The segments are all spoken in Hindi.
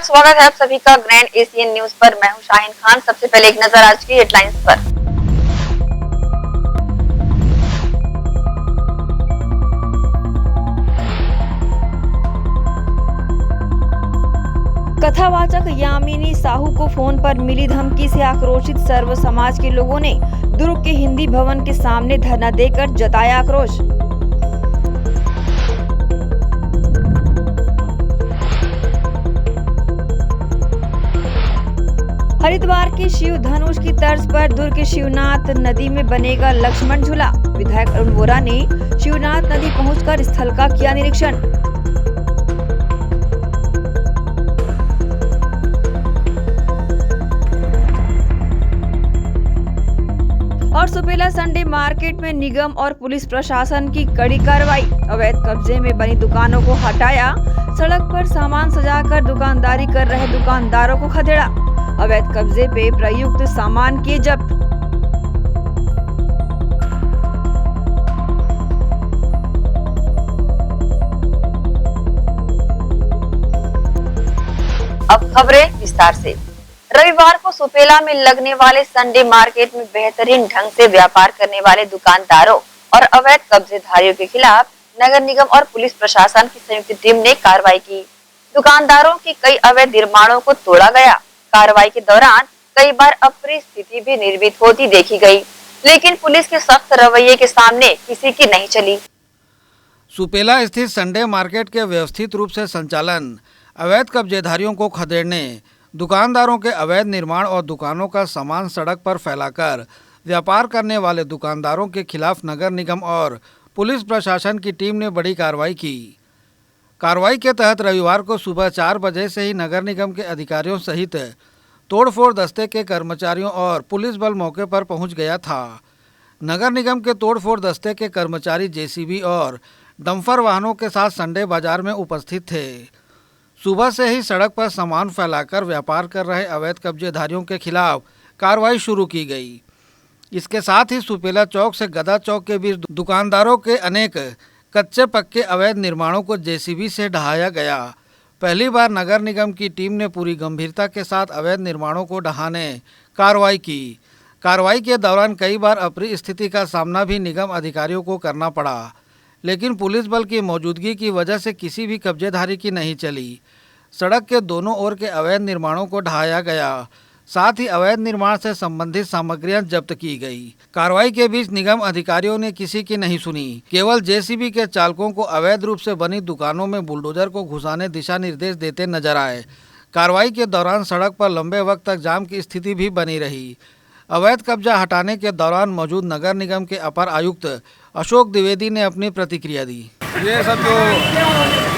स्वागत है आप सभी का ग्रैंड एशियन न्यूज पर। मैं हूं शाहीन खान। सबसे पहले एक नजर आज की हेडलाइंस पर। कथावाचक यामिनी साहू को फोन पर मिली धमकी से आक्रोशित सर्व समाज के लोगों ने दुर्ग के हिंदी भवन के सामने धरना देकर जताया आक्रोश। हरिद्वार के शिव धनुष की तर्ज पर दुर्ग के शिवनाथ नदी में बनेगा लक्ष्मण झूला। विधायक अरुण वोरा ने शिवनाथ नदी पहुंचकर स्थल का किया निरीक्षण। और सुपेला संडे मार्केट में निगम और पुलिस प्रशासन की कड़ी कार्रवाई। अवैध कब्जे में बनी दुकानों को हटाया। सड़क पर सामान सजाकर दुकानदारी कर रहे दुकानदारों को खदेड़ा। अवैध कब्जे पे प्रयुक्त सामान किए जब्त। अब खबरें विस्तार से। रविवार को सुपेला में लगने वाले संडे मार्केट में बेहतरीन ढंग से व्यापार करने वाले दुकानदारों और अवैध कब्जेधारियों के खिलाफ नगर निगम और पुलिस प्रशासन की संयुक्त टीम ने कार्रवाई की। दुकानदारों की कई अवैध निर्माणों को तोड़ा गया। कार्रवाई के दौरान कई बार अप्रिय स्थिति भी निर्मित होती देखी गई, लेकिन पुलिस के सख्त रवैये के सामने किसी की नहीं चली। सुपेला स्थित संडे मार्केट के व्यवस्थित रूप से संचालन, अवैध कब्जेधारियों को खदेड़ने, दुकानदारों के अवैध निर्माण और दुकानों का सामान सड़क पर फैलाकर व्यापार करने वाले दुकानदारों के खिलाफ नगर निगम और पुलिस प्रशासन की टीम ने बड़ी कार्रवाई की। कार्रवाई के तहत रविवार को सुबह 4 बजे से ही नगर निगम के अधिकारियों सहित तोड़फोड़ दस्ते के कर्मचारियों और पुलिस बल मौके पर पहुंच गया था। नगर निगम के तोड़फोड़ दस्ते के कर्मचारी जेसीबी और डंपर वाहनों के साथ संडे बाजार में उपस्थित थे। सुबह से ही सड़क पर सामान फैलाकर व्यापार कर रहे अवैध कब्जेधारियों के खिलाफ कार्रवाई शुरू की गई। इसके साथ ही सुपेला चौक से गदा चौक के बीच दुकानदारों के अनेक कच्चे पक्के अवैध निर्माणों को जेसीबी से ढहाया गया। पहली बार नगर निगम की टीम ने पूरी गंभीरता के साथ अवैध निर्माणों को ढहाने कार्रवाई की। कार्रवाई के दौरान कई बार अप्रिय स्थिति का सामना भी निगम अधिकारियों को करना पड़ा, लेकिन पुलिस बल की मौजूदगी की वजह से किसी भी कब्जेधारी की नहीं चली। सड़क के दोनों ओर के अवैध निर्माणों को ढहाया गया, साथ ही अवैध निर्माण से संबंधित सामग्रियां जब्त की गई। कार्रवाई के बीच निगम अधिकारियों ने किसी की नहीं सुनी, केवल जेसीबी के चालकों को अवैध रूप से बनी दुकानों में बुलडोजर को घुसाने दिशा निर्देश देते नजर आए। कार्रवाई के दौरान सड़क पर लंबे वक्त तक जाम की स्थिति भी बनी रही। अवैध कब्जा हटाने के दौरान मौजूद नगर निगम के अपर आयुक्त अशोक द्विवेदी ने अपनी प्रतिक्रिया दी। ये सब जो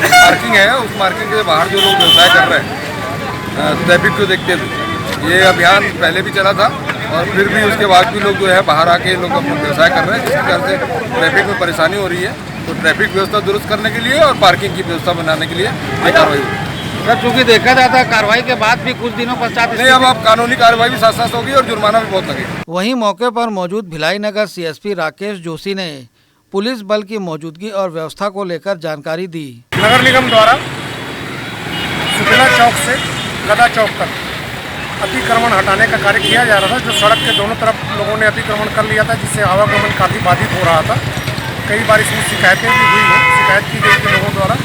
पार्किंग है, उस पार्किंग के बाहर जो लोग व्यवसाय कर रहे हैं ट्रैफिक को देखते हुए, ये अभियान पहले भी चला था और फिर भी उसके बाद भी लोग जो है बाहर आके लोग अपना व्यवसाय कर रहे हैं, जिसकी वजह से ट्रैफिक में परेशानी हो रही है। तो ट्रैफिक व्यवस्था दुरुस्त करने के लिए और पार्किंग की व्यवस्था बनाने के लिए ये कार्रवाई हुई। सर, चूँकि देखा जाता है कार्रवाई के बाद भी कुछ दिनों पश्चात नहीं, अब कानूनी कार्रवाई भी साथ साथ होगी और जुर्माना भी बहुत लगेगा। वहीं मौके पर मौजूद भिलाई नगर सीएसपी राकेश जोशी ने पुलिस बल की मौजूदगी और व्यवस्था को लेकर जानकारी दी। नगर निगम द्वारा सुपेला चौक से गदा चौक तक अतिक्रमण हटाने का कार्य किया जा रहा था। जो सड़क के दोनों तरफ लोगों ने अतिक्रमण कर लिया था, जिससे आवागमन काफ़ी बाधित हो रहा था। कई बार इसमें शिकायतें भी हुई हैं, शिकायत की गई थी लोगों द्वारा।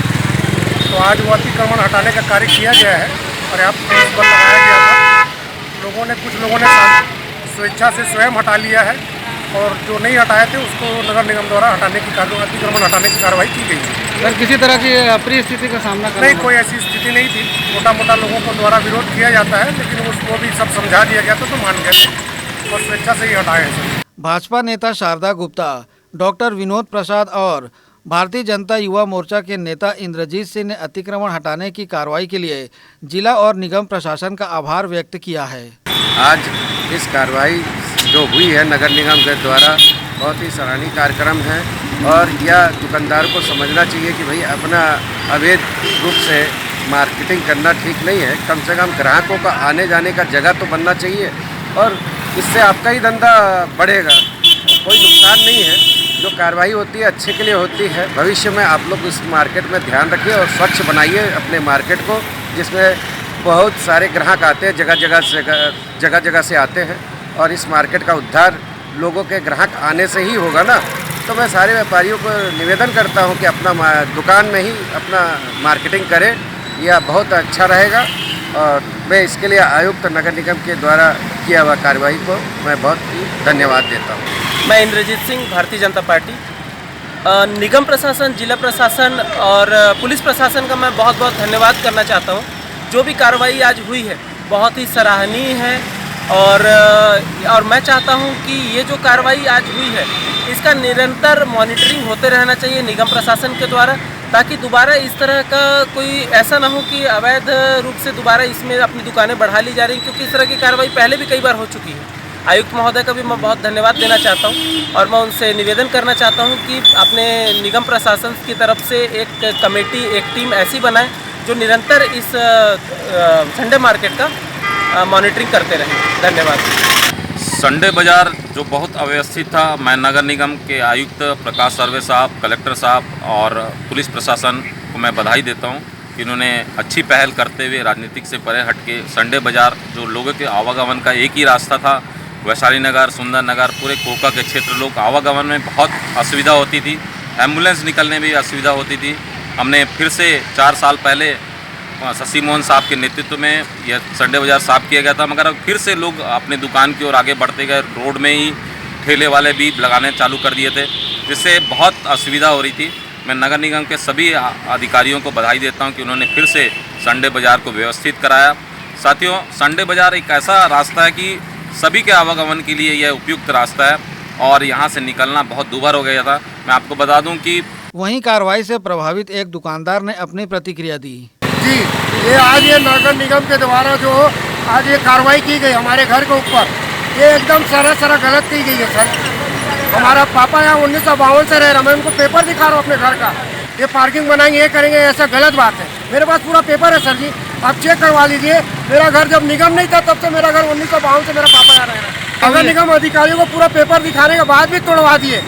तो आज वो अतिक्रमण हटाने का कार्य किया गया है, पर्याप्त पुलिस बल लगाया गया था। कुछ लोगों ने स्वेच्छा से स्वयं हटा लिया है और जो नहीं हटाए थे उसको नगर निगम द्वारा अतिक्रमण हटाने की कार्रवाई की गई है। सर, किसी तरह की अप्रिय स्थिति का सामना नहीं, कोई ऐसी स्थिति नहीं थी। मोटा मोटा लोगों को द्वारा विरोध किया जाता है, लेकिन उसको भी सब समझा दिया गया था तो मान गए और स्वेच्छा से ही हटाए हैं। भाजपा नेता शारदा गुप्ता, डॉक्टर विनोद प्रसाद और भारतीय जनता युवा मोर्चा के नेता इंद्रजीत सिंह ने अतिक्रमण हटाने की कार्रवाई के लिए जिला और निगम प्रशासन का आभार व्यक्त किया है। आज इस कार्रवाई जो हुई है नगर निगम के द्वारा बहुत ही सराहनीय कार्यक्रम है और यह दुकानदार को समझना चाहिए कि भाई अपना अवैध रूप से मार्केटिंग करना ठीक नहीं है। कम से कम ग्राहकों का आने जाने का जगह तो बनना चाहिए और इससे आपका ही धंधा बढ़ेगा, कोई नुकसान नहीं है। जो कार्रवाई होती है अच्छे के लिए होती है। भविष्य में आप लोग इस मार्केट में ध्यान रखिए और स्वच्छ बनाइए अपने मार्केट को, जिसमें बहुत सारे ग्राहक आते हैं, जगह जगह से आते हैं और इस मार्केट का उद्धार लोगों के ग्राहक आने से ही होगा ना। तो मैं सारे व्यापारियों को निवेदन करता हूं कि अपना दुकान में ही अपना मार्केटिंग करें, यह बहुत अच्छा रहेगा। और मैं इसके लिए आयुक्त नगर निगम के द्वारा किया हुआ कार्रवाई को मैं बहुत ही धन्यवाद देता हूं। मैं इंद्रजीत सिंह, भारतीय जनता पार्टी। निगम प्रशासन, जिला प्रशासन और पुलिस प्रशासन का मैं बहुत बहुत धन्यवाद करना चाहता हूं। जो भी कार्रवाई आज हुई है बहुत ही सराहनीय है और मैं चाहता हूं कि ये जो कार्रवाई आज हुई है इसका निरंतर मॉनिटरिंग होते रहना चाहिए निगम प्रशासन के द्वारा, ताकि दोबारा इस तरह का कोई ऐसा ना हो कि अवैध रूप से दोबारा इसमें अपनी दुकानें बढ़ा ली जा रही, क्योंकि इस तरह की कार्रवाई पहले भी कई बार हो चुकी है। आयुक्त महोदय का भी मैं बहुत धन्यवाद देना चाहता हूं और मैं उनसे निवेदन करना चाहता हूं कि अपने निगम प्रशासन की तरफ से एक कमेटी, एक टीम ऐसी बनाए जो निरंतर इस संडे मार्केट का मॉनिटरिंग करते रहें। धन्यवाद। संडे बाज़ार जो बहुत अव्यवस्थित था, मैं नगर निगम के आयुक्त प्रकाश सर्वे साहब, कलेक्टर साहब और पुलिस प्रशासन को मैं बधाई देता हूं कि इन्होंने अच्छी पहल करते हुए राजनीतिक से परे हटके संडे बाज़ार जो लोगों के आवागमन का एक ही रास्ता था, वैशाली नगर, सुंदर नगर, पूरे कोका के क्षेत्र लोग आवागमन में बहुत असुविधा होती थी, एम्बुलेंस निकलने में भी असुविधा होती थी। हमने फिर से 4 साल पहले शशि मोहन साहब के नेतृत्व में यह संडे बाज़ार साफ किया गया था, मगर अब फिर से लोग अपने दुकान की ओर आगे बढ़ते गए। रोड में ही ठेले वाले भी लगाने चालू कर दिए थे, जिससे बहुत असुविधा हो रही थी। मैं नगर निगम के सभी अधिकारियों को बधाई देता हूं कि उन्होंने फिर से संडे बाज़ार को व्यवस्थित कराया। साथियों, संडे बाज़ार एक ऐसा रास्ता है कि सभी के आवागमन के लिए यह उपयुक्त रास्ता है और यहाँ से निकलना बहुत दूभर हो गया था। मैं आपको बता दूँ कि वहीं कार्रवाई से प्रभावित एक दुकानदार ने अपनी प्रतिक्रिया दी। जी, ये आज ये नगर निगम के द्वारा जो आज ये कार्रवाई की गई हमारे घर के ऊपर, ये एकदम सरासर गलत की गई है सर। हमारा पापा यहाँ 1952 से रह रहा, मैं उनको पेपर दिखा रहा हूँ अपने घर का। ये पार्किंग बनाएंगे, ये करेंगे, ऐसा गलत बात है। मेरे पास पूरा पेपर है सर जी, आप चेक करवा लीजिए। मेरा घर जब निगम नहीं था तब से मेरा घर 1952 से मेरा पापा यहाँ रह रहा है। नगर निगम अधिकारियों को पूरा पेपर दिखाने के बाद भी तोड़वा दिए।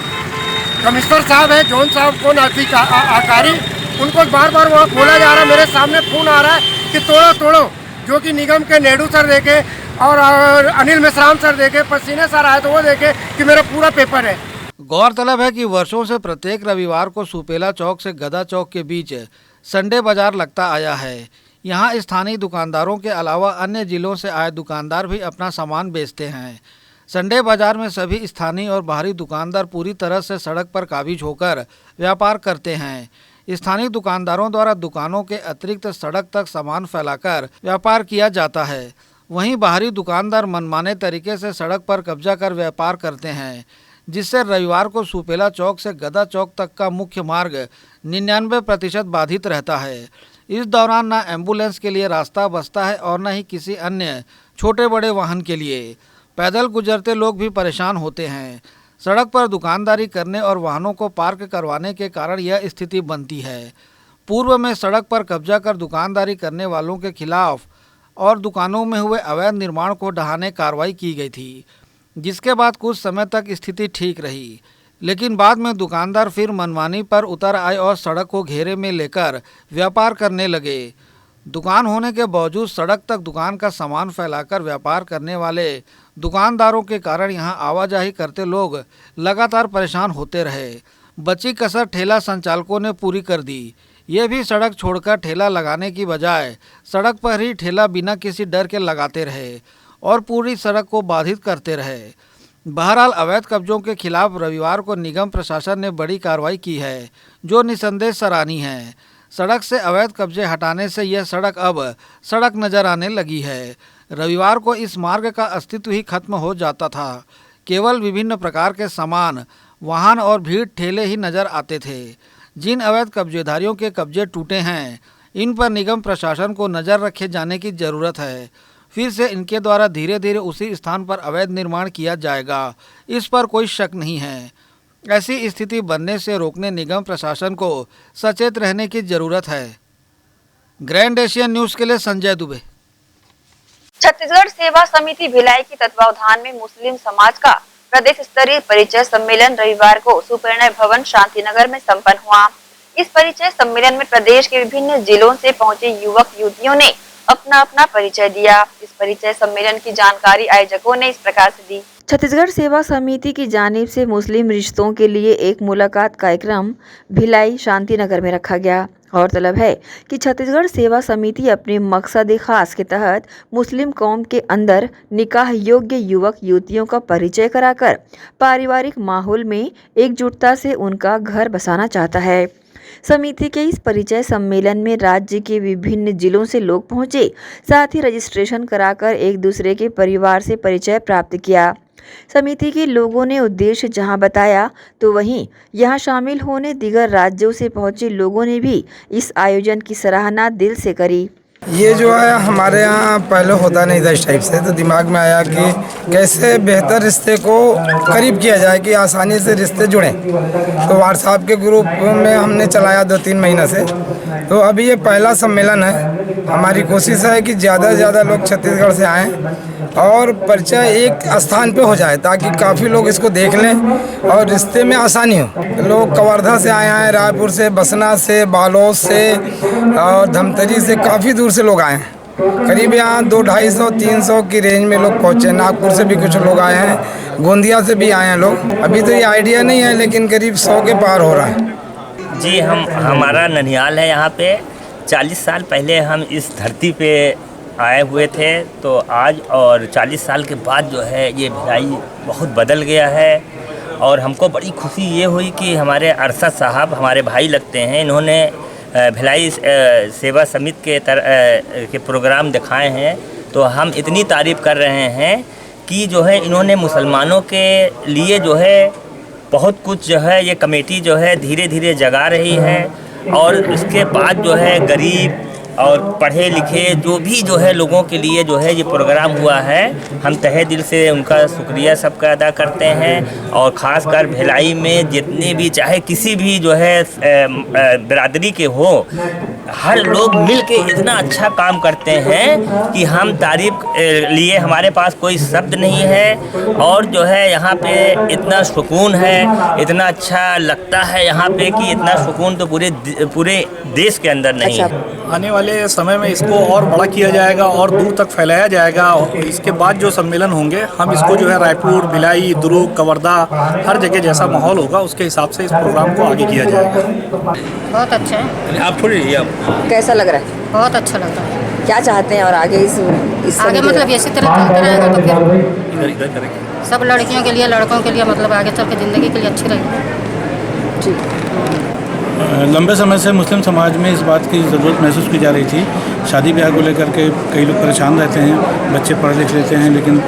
कमिश्नर साहब है, जोन साहब कौन अधिकारी, उनको बार बार वहाँ बोला जा रहा है। मेरे सामने फोन आ रहा है कि तोड़ो तोड़ो, जो कि निगम के नेहरू सर देखे और अनिल मिश्राम सर देखे, पसीने सर आए तो वो देखे कि मेरा पूरा पेपर है। गौरतलब है कि वर्षों से प्रत्येक रविवार को सुपेला चौक से गदा चौक के बीच संडे बाजार लगता आया है। यहाँ स्थानीय दुकानदारों के अलावा अन्य जिलों से आए दुकानदार भी अपना सामान बेचते हैं। संडे बाजार में सभी स्थानीय और बाहरी दुकानदार पूरी तरह से सड़क पर काबिज होकर व्यापार करते हैं। स्थानीय दुकानदारों द्वारा दुकानों के अतिरिक्त सड़क तक सामान फैलाकर व्यापार किया जाता है। वहीं बाहरी दुकानदार मनमाने तरीके से सड़क पर कब्जा कर व्यापार करते हैं, जिससे रविवार को सुपेला चौक से गदा चौक तक का मुख्य मार्ग 99% बाधित रहता है। इस दौरान न एम्बुलेंस के लिए रास्ता बचता है और न ही किसी अन्य छोटे बड़े वाहन के लिए। पैदल गुजरते लोग भी परेशान होते हैं। सड़क पर दुकानदारी करने और वाहनों को पार्क करवाने के कारण यह स्थिति बनती है। पूर्व में सड़क पर कब्जा कर दुकानदारी करने वालों के खिलाफ और दुकानों में हुए अवैध निर्माण को ढहाने कार्रवाई की गई थी, जिसके बाद कुछ समय तक स्थिति ठीक रही, लेकिन बाद में दुकानदार फिर मनमानी पर उतर आए और सड़क को घेरे में लेकर व्यापार करने लगे। दुकान होने के बावजूद सड़क तक दुकान का सामान फैलाकर व्यापार करने वाले दुकानदारों के कारण यहां आवाजाही करते लोग लगातार परेशान होते रहे। बची कसर ठेला संचालकों ने पूरी कर दी। ये भी सड़क छोड़कर ठेला लगाने की बजाय सड़क पर ही ठेला बिना किसी डर के लगाते रहे और पूरी सड़क को बाधित करते रहे। बहरहाल अवैध कब्जों के खिलाफ रविवार को निगम प्रशासन ने बड़ी कार्रवाई की है, जो निसंदेह सराहनीय है। सड़क से अवैध कब्जे हटाने से यह सड़क अब सड़क नजर आने लगी है। रविवार को इस मार्ग का अस्तित्व ही खत्म हो जाता था। केवल विभिन्न प्रकार के सामान, वाहन और भीड़ ठेले ही नजर आते थे। जिन अवैध कब्जेधारियों के कब्जे टूटे हैं, इन पर निगम प्रशासन को नज़र रखे जाने की ज़रूरत है। फिर से इनके द्वारा धीरे धीरे उसी स्थान पर अवैध निर्माण किया जाएगा, इस पर कोई शक नहीं है। ऐसी स्थिति बनने से रोकने निगम प्रशासन को सचेत रहने की जरूरत है। ग्रैंड एशियन न्यूज़ के लिए संजय दुबे। छत्तीसगढ़ सेवा समिति भिलाई के तत्वावधान में मुस्लिम समाज का प्रदेश स्तरीय परिचय सम्मेलन रविवार को सुपरिणय भवन शांतिनगर में संपन्न हुआ। इस परिचय सम्मेलन में प्रदेश के विभिन्न जिलों से पहुंचे युवक युवतियों ने अपना अपना परिचय दिया। इस परिचय सम्मेलन की जानकारी आयोजकों ने इस प्रकार से दी। छत्तीसगढ़ सेवा समिति की जानिब से मुस्लिम रिश्तों के लिए एक मुलाकात कार्यक्रम भिलाई शांतिनगर में रखा गया। गौरतलब है कि छत्तीसगढ़ सेवा समिति अपने मकसद खास के तहत मुस्लिम कौम के अंदर निकाह योग्य युवक युवतियों का परिचय कराकर पारिवारिक माहौल में एकजुटता से उनका घर बसाना चाहता है। समिति के इस परिचय सम्मेलन में राज्य के विभिन्न जिलों से लोग पहुंचे, साथ ही रजिस्ट्रेशन कराकर एक दूसरे के परिवार से परिचय प्राप्त किया। समिति के लोगों ने उद्देश्य जहां बताया तो वहीं यहां शामिल होने दीगर राज्यों से पहुंचे लोगों ने भी इस आयोजन की सराहना दिल से करी। ये जो है हमारे यहाँ पहले होता नहीं था इस टाइप से, तो दिमाग में आया कि कैसे बेहतर रिश्ते को करीब किया जाए कि आसानी से रिश्ते जुड़ें। तो व्हाट्सएप के ग्रुप में हमने चलाया 2-3 महीना से, तो अभी ये पहला सम्मेलन है। हमारी कोशिश है कि ज़्यादा से ज़्यादा लोग छत्तीसगढ़ से आएँ और परिचय एक स्थान पे हो जाए ताकि काफ़ी लोग इसको देख लें और रिश्ते में आसानी हो। लोग कवर्धा से आए हैं, रायपुर से, बसना से, बालोद से और धमतरी से, काफ़ी दूर से लोग आए हैं। करीब यहाँ 200-250-300 की रेंज में लोग पहुँचे। नागपुर से भी कुछ लोग आए हैं, गोंदिया से भी आए हैं लोग। अभी तो ये आइडिया नहीं है लेकिन करीब 100 के पार हो रहा है। जी, हमारा ननिहाल है यहाँ पे। 40 साल पहले हम इस धरती पे आए हुए थे, तो आज और 40 साल के बाद जो है ये भिलाई बहुत बदल गया है। और हमको बड़ी खुशी ये हुई कि हमारे अरशद साहब हमारे भाई लगते हैं, इन्होंने भिलाई सेवा समिति के प्रोग्राम दिखाए हैं। तो हम इतनी तारीफ़ कर रहे हैं कि जो है इन्होंने मुसलमानों के लिए जो है बहुत कुछ जो है ये कमेटी जो है धीरे धीरे जगा रही है। और इसके बाद जो है गरीब और पढ़े लिखे जो भी जो है लोगों के लिए जो है ये प्रोग्राम हुआ है, हम तहे दिल से उनका शुक्रिया सबका अदा करते हैं। और ख़ासकर भिलाई में जितने भी चाहे किसी भी जो है बिरादरी के हो, हर लोग मिल के इतना अच्छा काम करते हैं कि हम तारीफ लिए हमारे पास कोई शब्द नहीं है। और जो है यहाँ पे इतना सुकून है, इतना अच्छा लगता है यहाँ पे कि इतना सुकून तो पूरे देश के अंदर नहीं है। आने वाले समय में इसको और बड़ा किया जाएगा और दूर तक फैलाया जाएगा। इसके बाद जो सम्मेलन होंगे हम इसको जो है रायपुर, भिलाई, दुर्ग, कवर्धा हर जगह जैसा माहौल होगा उसके हिसाब से इस प्रोग्राम को आगे किया जाएगा। बहुत अच्छा है। आप थोड़ी आप कैसा लग रहा है? बहुत अच्छा लग रहा है। क्या चाहते हैं और आगे इस आगे मतलब इसी तरह चलता रहेगा तो फिर इधर करेंगे। सब लड़कियों के लिए, लड़कों के लिए मतलब आगे चल के ज़िंदगी के लिए अच्छी रहेगी। लंबे समय से मुस्लिम समाज में इस बात की ज़रूरत महसूस की जा रही थी। शादी ब्याह को लेकर के कई लोग परेशान रहते हैं, बच्चे पढ़ लिख लेते हैं लेकिन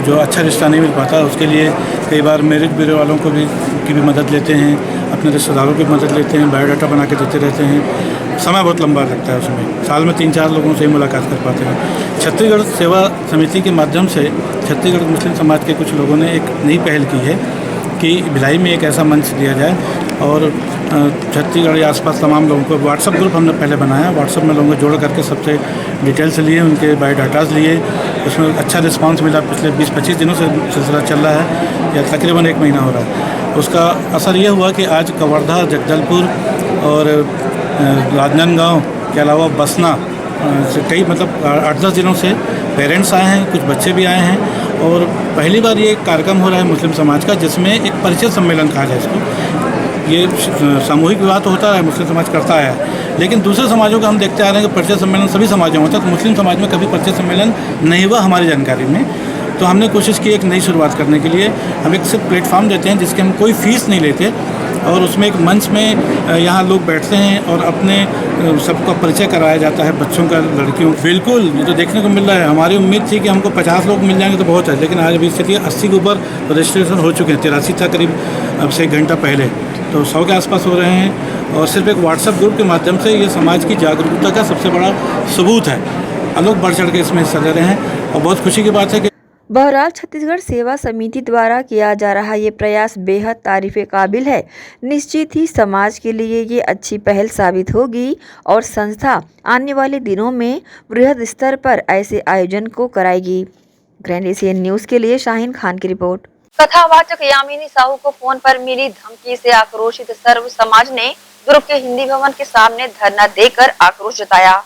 जो अच्छा रिश्ता नहीं मिल पाता, उसके लिए कई बार मैरिज ब्यूरो वालों को की भी मदद लेते हैं, अपने रिश्तेदारों की मदद लेते हैं, बायोडाटा बना के देते रहते हैं। समय बहुत लंबा लगता है, उसमें साल में 3-4 लोगों से ही मुलाकात कर पाते हैं। छत्तीसगढ़ सेवा समिति के माध्यम से छत्तीसगढ़ मुस्लिम समाज के कुछ लोगों ने एक नई पहल की है कि भिलाई में एक ऐसा मंच दिया जाए और छत्तीसगढ़ या आसपास तमाम लोगों को व्हाट्सएप ग्रुप हमने पहले बनाया। व्हाट्सएप में लोगों को जोड़ करके सबसे डिटेल्स लिए, उनके बायोडाटाज लिए, उसमें अच्छा रिस्पांस मिला। पिछले 20-25 दिनों से सिलसिला चल रहा है या तकरीबन 1 महीना हो रहा है। उसका असर ये हुआ कि आज कवर्धा, जगदलपुर और राजनांदगांव के अलावा बसना से कई मतलब 8-10 दिनों से पेरेंट्स आए हैं, कुछ बच्चे भी आए हैं। और पहली बार ये कार्यक्रम हो रहा है मुस्लिम समाज का जिसमें एक परिचय सम्मेलन कहा जाए इसको। ये सामूहिक विवाह तो होता है, मुस्लिम समाज करता है, लेकिन दूसरे समाजों का हम देखते आ रहे हैं कि परिचय सम्मेलन सभी समाजों में होता है, तो मुस्लिम समाज में कभी परिचय सम्मेलन नहीं हुआ हमारी जानकारी में। तो हमने कोशिश की एक नई शुरुआत करने के लिए। हम एक सिर्फ प्लेटफॉर्म देते हैं जिसके हम कोई फ़ीस नहीं लेते और उसमें एक मंच में यहाँ लोग बैठते हैं और अपने सबका परिचय कराया जाता है, बच्चों का, लड़कियों। बिल्कुल, ये तो देखने को मिल रहा है। हमारी उम्मीद थी कि हमको 50 लोग मिल जाएंगे तो बहुत है, लेकिन आज अभी स्थिति 80 के ऊपर रजिस्ट्रेशन हो चुके हैं। 83 था करीब अब से 1 घंटा पहले, तो 100 के आसपास हो रहे हैं। और सिर्फ एक व्हाट्सएप ग्रुप के माध्यम से ये समाज की जागरूकता का सबसे बड़ा सबूत है। लोग बढ़ चढ़ के इसमें हिस्सा ले रहे हैं और बहुत खुशी की बात है कि बहरहाल छत्तीसगढ़ सेवा समिति द्वारा किया जा रहा ये प्रयास बेहद तारीफ़े काबिल है। निश्चित ही समाज के लिए ये अच्छी पहल साबित होगी और संस्था आने वाले दिनों में बृहद स्तर पर ऐसे आयोजन को कराएगी। ग्रैंड एशियन न्यूज़ के लिए शाहीन खान की रिपोर्ट। कथावाचक यामिनी साहू को फोन पर मिली धमकी से आक्रोशित सर्व समाज ने दुर्ग के हिंदी भवन के सामने धरना देकर आक्रोश जताया।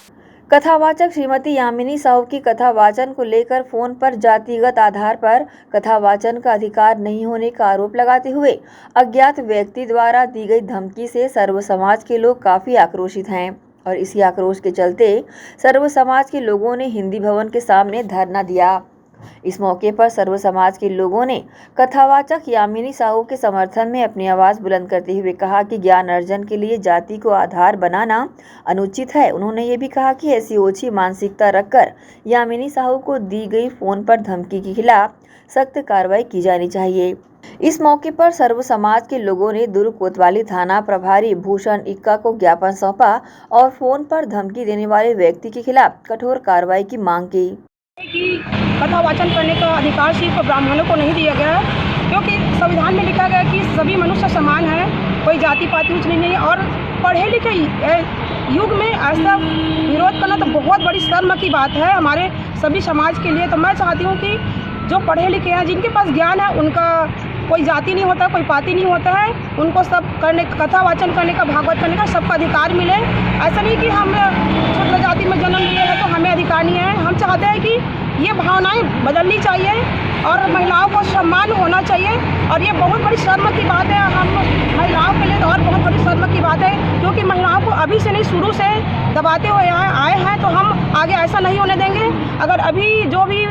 कथावाचक श्रीमती यामिनी साहू की कथा वाचन को लेकर फोन पर जातिगत आधार पर कथा वाचन का अधिकार नहीं होने का आरोप लगाते हुए अज्ञात व्यक्ति द्वारा दी गई धमकी से सर्व समाज के लोग काफी आक्रोशित हैं और इसी आक्रोश के चलते सर्व समाज के लोगों ने हिंदी भवन के सामने धरना दिया। इस मौके पर सर्व समाज के लोगों ने कथावाचक यामिनी साहू के समर्थन में अपनी आवाज बुलंद करते हुए कहा कि ज्ञान अर्जन के लिए जाति को आधार बनाना अनुचित है। उन्होंने ये भी कहा कि ऐसी ओछी मानसिकता रखकर यामिनी साहू को दी गई फोन पर धमकी के खिलाफ सख्त कार्रवाई की जानी चाहिए। इस मौके पर सर्व समाज के लोगों ने दुर्ग कोतवाली थाना प्रभारी भूषण इक्का को ज्ञापन सौंपा और फोन पर धमकी देने वाले व्यक्ति के खिलाफ कठोर कार्रवाई की मांग की। कि कथा वाचन करने का अधिकार सिर्फ ब्राह्मणों को नहीं दिया गया है, क्योंकि संविधान में लिखा गया कि सभी मनुष्य समान हैं, कोई जाति पाति ऊंच नहीं है। और पढ़े लिखे युग में ऐसा विरोध करना तो बहुत बड़ी शर्म की बात है हमारे सभी समाज के लिए। तो मैं चाहती हूँ कि जो पढ़े लिखे हैं, जिनके पास ज्ञान है, उनका कोई जाति नहीं होता, कोई पाति नहीं होता है, उनको सब करने कथा वाचन करने का, भागवत करने का सबका अधिकार मिले। ऐसा नहीं कि हम छोटे जाति में जन्म लिए हैं तो हमें अधिकार नहीं है। हम चाहते हैं कि ये भावनाएं बदलनी चाहिए और महिलाओं को सम्मान होना चाहिए। और ये बहुत बड़ी शर्म की बात है, हम महिलाओं के लिए तो और बहुत बड़ी शर्म की बात है, क्योंकि महिलाओं को अभी से नहीं शुरू से दबाते हुए आए हैं। तो हम आगे ऐसा नहीं होने देंगे। अगर अभी जो भी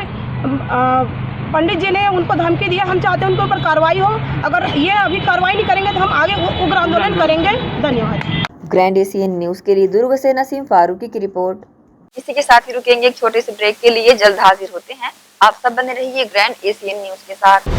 पंडित जी ने उनको धमकी दिया, हम चाहते हैं उनके ऊपर कार्रवाई हो। अगर ये अभी कार्रवाई नहीं करेंगे तो हम आगे उग्र आंदोलन करेंगे। धन्यवाद। ग्रैंड एशियन न्यूज के लिए दुर्ग से नसीम फारूकी की रिपोर्ट। इसी के साथ ही रुकेंगे एक छोटे से ब्रेक के लिए, जल्द हाजिर होते हैं। आप सब बने रहिए ग्रैंड एशियन न्यूज के साथ।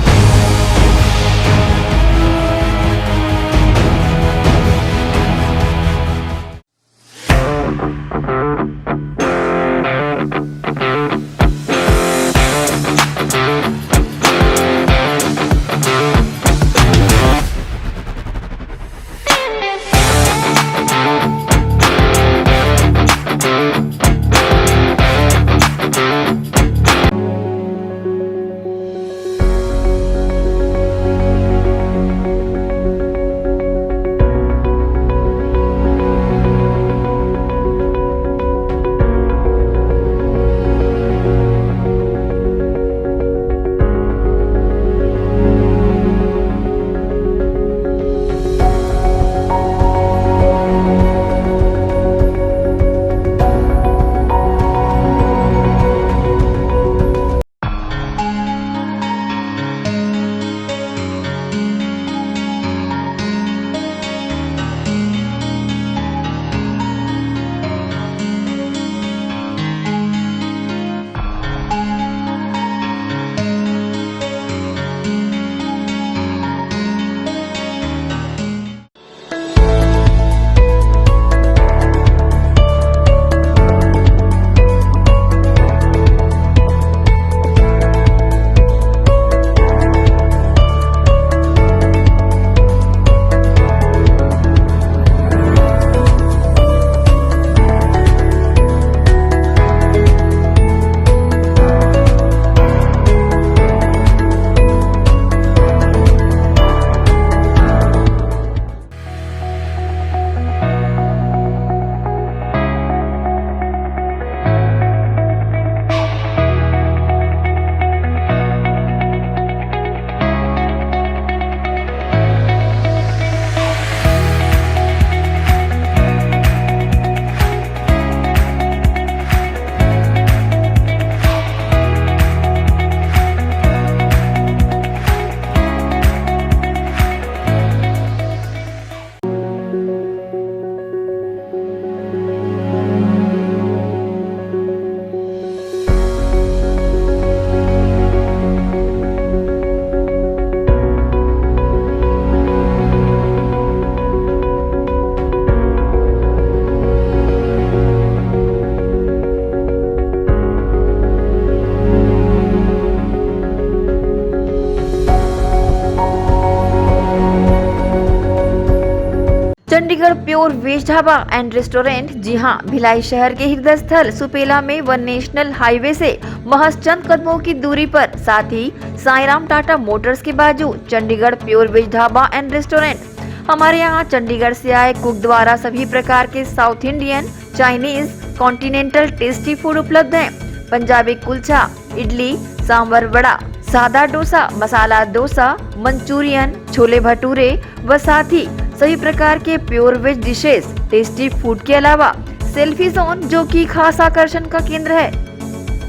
Chandigarh pure veg dhaba and restaurant, जी हां, भिलाई शहर के हृदय स्थल सुपेला में वन नेशनल हाईवे से महज चंद कदमों की दूरी पर, साथ ही साईराम टाटा मोटर्स के बाजू Chandigarh pure veg dhaba and restaurant. हमारे यहाँ चंडीगढ़ से आए कुक द्वारा सभी प्रकार के South Indian, Chinese, continental tasty food उपलब्ध है। पंजाबी कुलचा, इडली, सांभर वड़ा, सादा डोसा, मसाला डोसा, मंचूरियन, छोले भटूरे व साथ ही सभी प्रकार के pure veg dishes, tasty food के अलावा सेल्फी जोन जो कि खास आकर्षण का केंद्र है,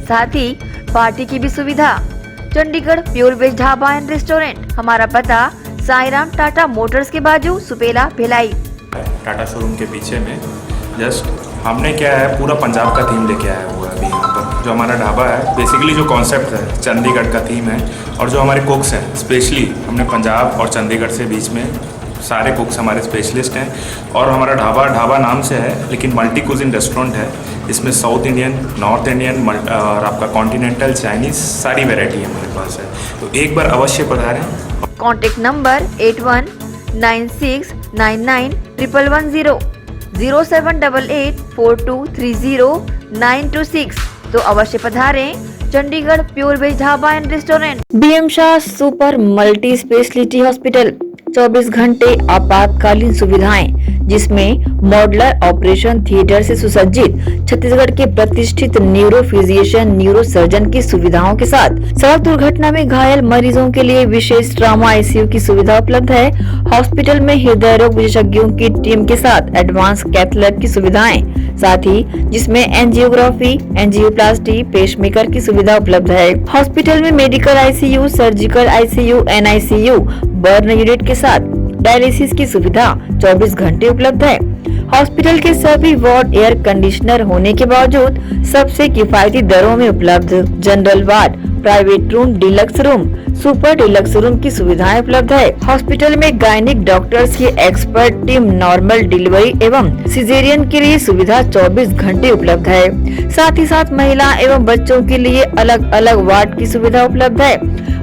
साथ ही पार्टी की भी सुविधा। Chandigarh pure veg dhaba and restaurant. हमारा पता साईराम टाटा मोटर्स के बाजू, सुपेला, भिलाई। टाटा शोरूम के पीछे में जस्ट हमने क्या है पूरा पंजाब का थीम लेके आया हुआ है अभी यहाँ पर। जो हमारा ढाबा है बेसिकली जो कॉन्सेप्ट है चंडीगढ़ का थीम है, और जो हमारे कुक्स हैं स्पेशली हमने पंजाब और चंडीगढ़ से बीच में सारे कुक्स हमारे स्पेशलिस्ट हैं। और हमारा ढाबा नाम से है लेकिन मल्टी कुजिन रेस्टोरेंट है। इसमें साउथ इंडियन, नॉर्थ इंडियन और आपका कॉन्टिनेंटल, चाइनीज़ सारी वैरायटी हमारे पास है, तो एक बार अवश्य पधारें। Contact number 8196991110, 0788423096। तो अवश्य पधारें Chandigarh pure veg dhaba and restaurant. BM Shah super multi speciality hospital, 24 घंटे आपातकालीन सुविधाएं, जिसमें मॉडुलर ऑपरेशन थिएटर से सुसज्जित छत्तीसगढ़ के प्रतिष्ठित न्यूरो फिजिशियन, न्यूरो सर्जन की सुविधाओं के साथ सड़क दुर्घटना में घायल मरीजों के लिए विशेष ट्रॉमा आईसीयू की सुविधा उपलब्ध है। हॉस्पिटल में हृदय रोग विशेषज्ञों की टीम के साथ एडवांस कैथ लैब की सुविधाएं, साथ ही जिसमें एंजियोग्राफी, एंजियोप्लास्टी, पेसमेकर की सुविधा उपलब्ध है। हॉस्पिटल में medical ICU, surgical ICU, NICU, burn unit के साथ डायलिसिस की सुविधा 24 घंटे उपलब्ध है। हॉस्पिटल के सभी वार्ड एयर कंडीशनर होने के बावजूद सबसे किफायती दरों में उपलब्ध। General ward, private room, deluxe room, super deluxe room की सुविधाएं उपलब्ध है। हॉस्पिटल में गायनिक डॉक्टर्स की एक्सपर्ट टीम, नॉर्मल डिलीवरी एवं सिजेरियन के लिए सुविधा 24 घंटे उपलब्ध है। साथ ही साथ महिला एवं बच्चों के लिए अलग अलग वार्ड की सुविधा उपलब्ध है।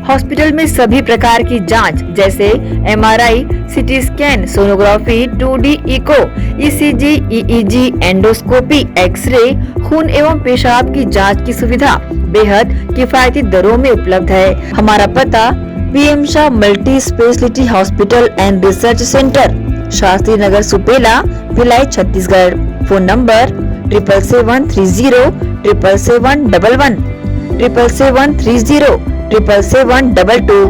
हॉस्पिटल में सभी प्रकार की जांच जैसे MRI, CT scan, sonography, 2D echo, ECG, EEG, endoscopy, xray, खून एवं पेशाब की जांच की सुविधा बेहद किफायती दरों में उपलब्ध है। हमारा पता BM Shah multi speciality hospital and research centre, Shastri Nagar, Supela, Bhilai, Chhattisgarh. Phone number 77307711, 77307722।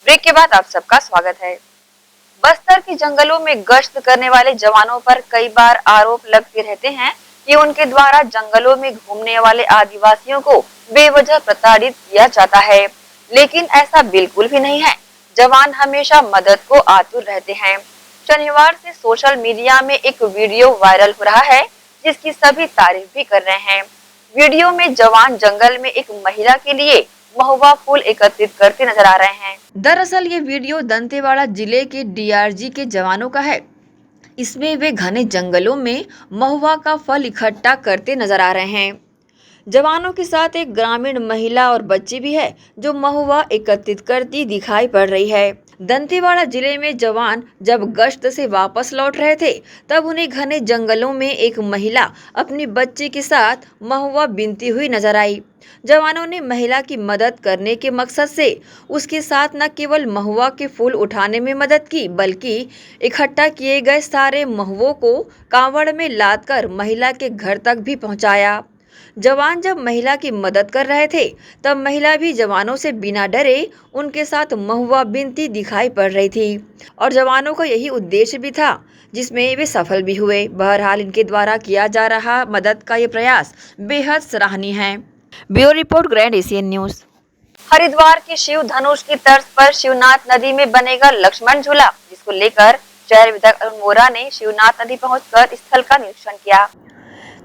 Break के बाद आप सबका स्वागत है। बस्तर के जंगलों में गश्त करने वाले जवानों पर कई बार आरोप लगते रहते हैं कि उनके द्वारा जंगलों में घूमने वाले आदिवासियों को बेवजह प्रताड़ित किया जाता है, लेकिन ऐसा बिल्कुल भी नहीं है। जवान हमेशा मदद को आतुर रहते हैं। शनिवार से सोशल मीडिया में एक वीडियो वायरल हो रहा है जिसकी सभी तारीफ भी कर रहे हैं। वीडियो में जवान जंगल में एक महिला के लिए महुआ फूल एकत्रित करते नजर आ रहे हैं। दरअसल ये वीडियो दंतेवाड़ा जिले के डीआरजी के जवानों का है। इसमें वे घने जंगलों में महुआ का फल इकट्ठा करते नजर आ रहे हैं। जवानों के साथ एक ग्रामीण महिला और बच्ची भी है जो महुआ एकत्रित करती दिखाई पड़ रही है। दंतेवाड़ा जिले में जवान जब गश्त से वापस लौट रहे थे तब उन्हें घने जंगलों में एक महिला अपनी बच्ची के साथ महुआ बीनती हुई नजर आई। जवानों ने महिला की मदद करने के मकसद से उसके साथ न केवल महुआ के फूल उठाने में मदद की, बल्कि इकट्ठा किए गए सारे महुओं को कांवड़ में लादकर महिला के घर तक भी पहुंचाया। जवान जब महिला की मदद कर रहे थे तब महिला भी जवानों से बिना डरे उनके साथ महुआ बीनती दिखाई पड़ रही थी और जवानों का यही उद्देश्य भी था जिसमें वे सफल भी हुए। बहरहाल इनके द्वारा किया जा रहा मदद का ये प्रयास बेहद सराहनीय है। Bureau report, grand Asian news. Haridwar के शिव धनुष की तर्ज पर शिवनाथ नदी में बनेगा लक्ष्मण झूला, जिसको लेकर शहर विधायक अरुण वोरा ने शिवनाथ नदी पहुंचकर स्थल का निरीक्षण किया।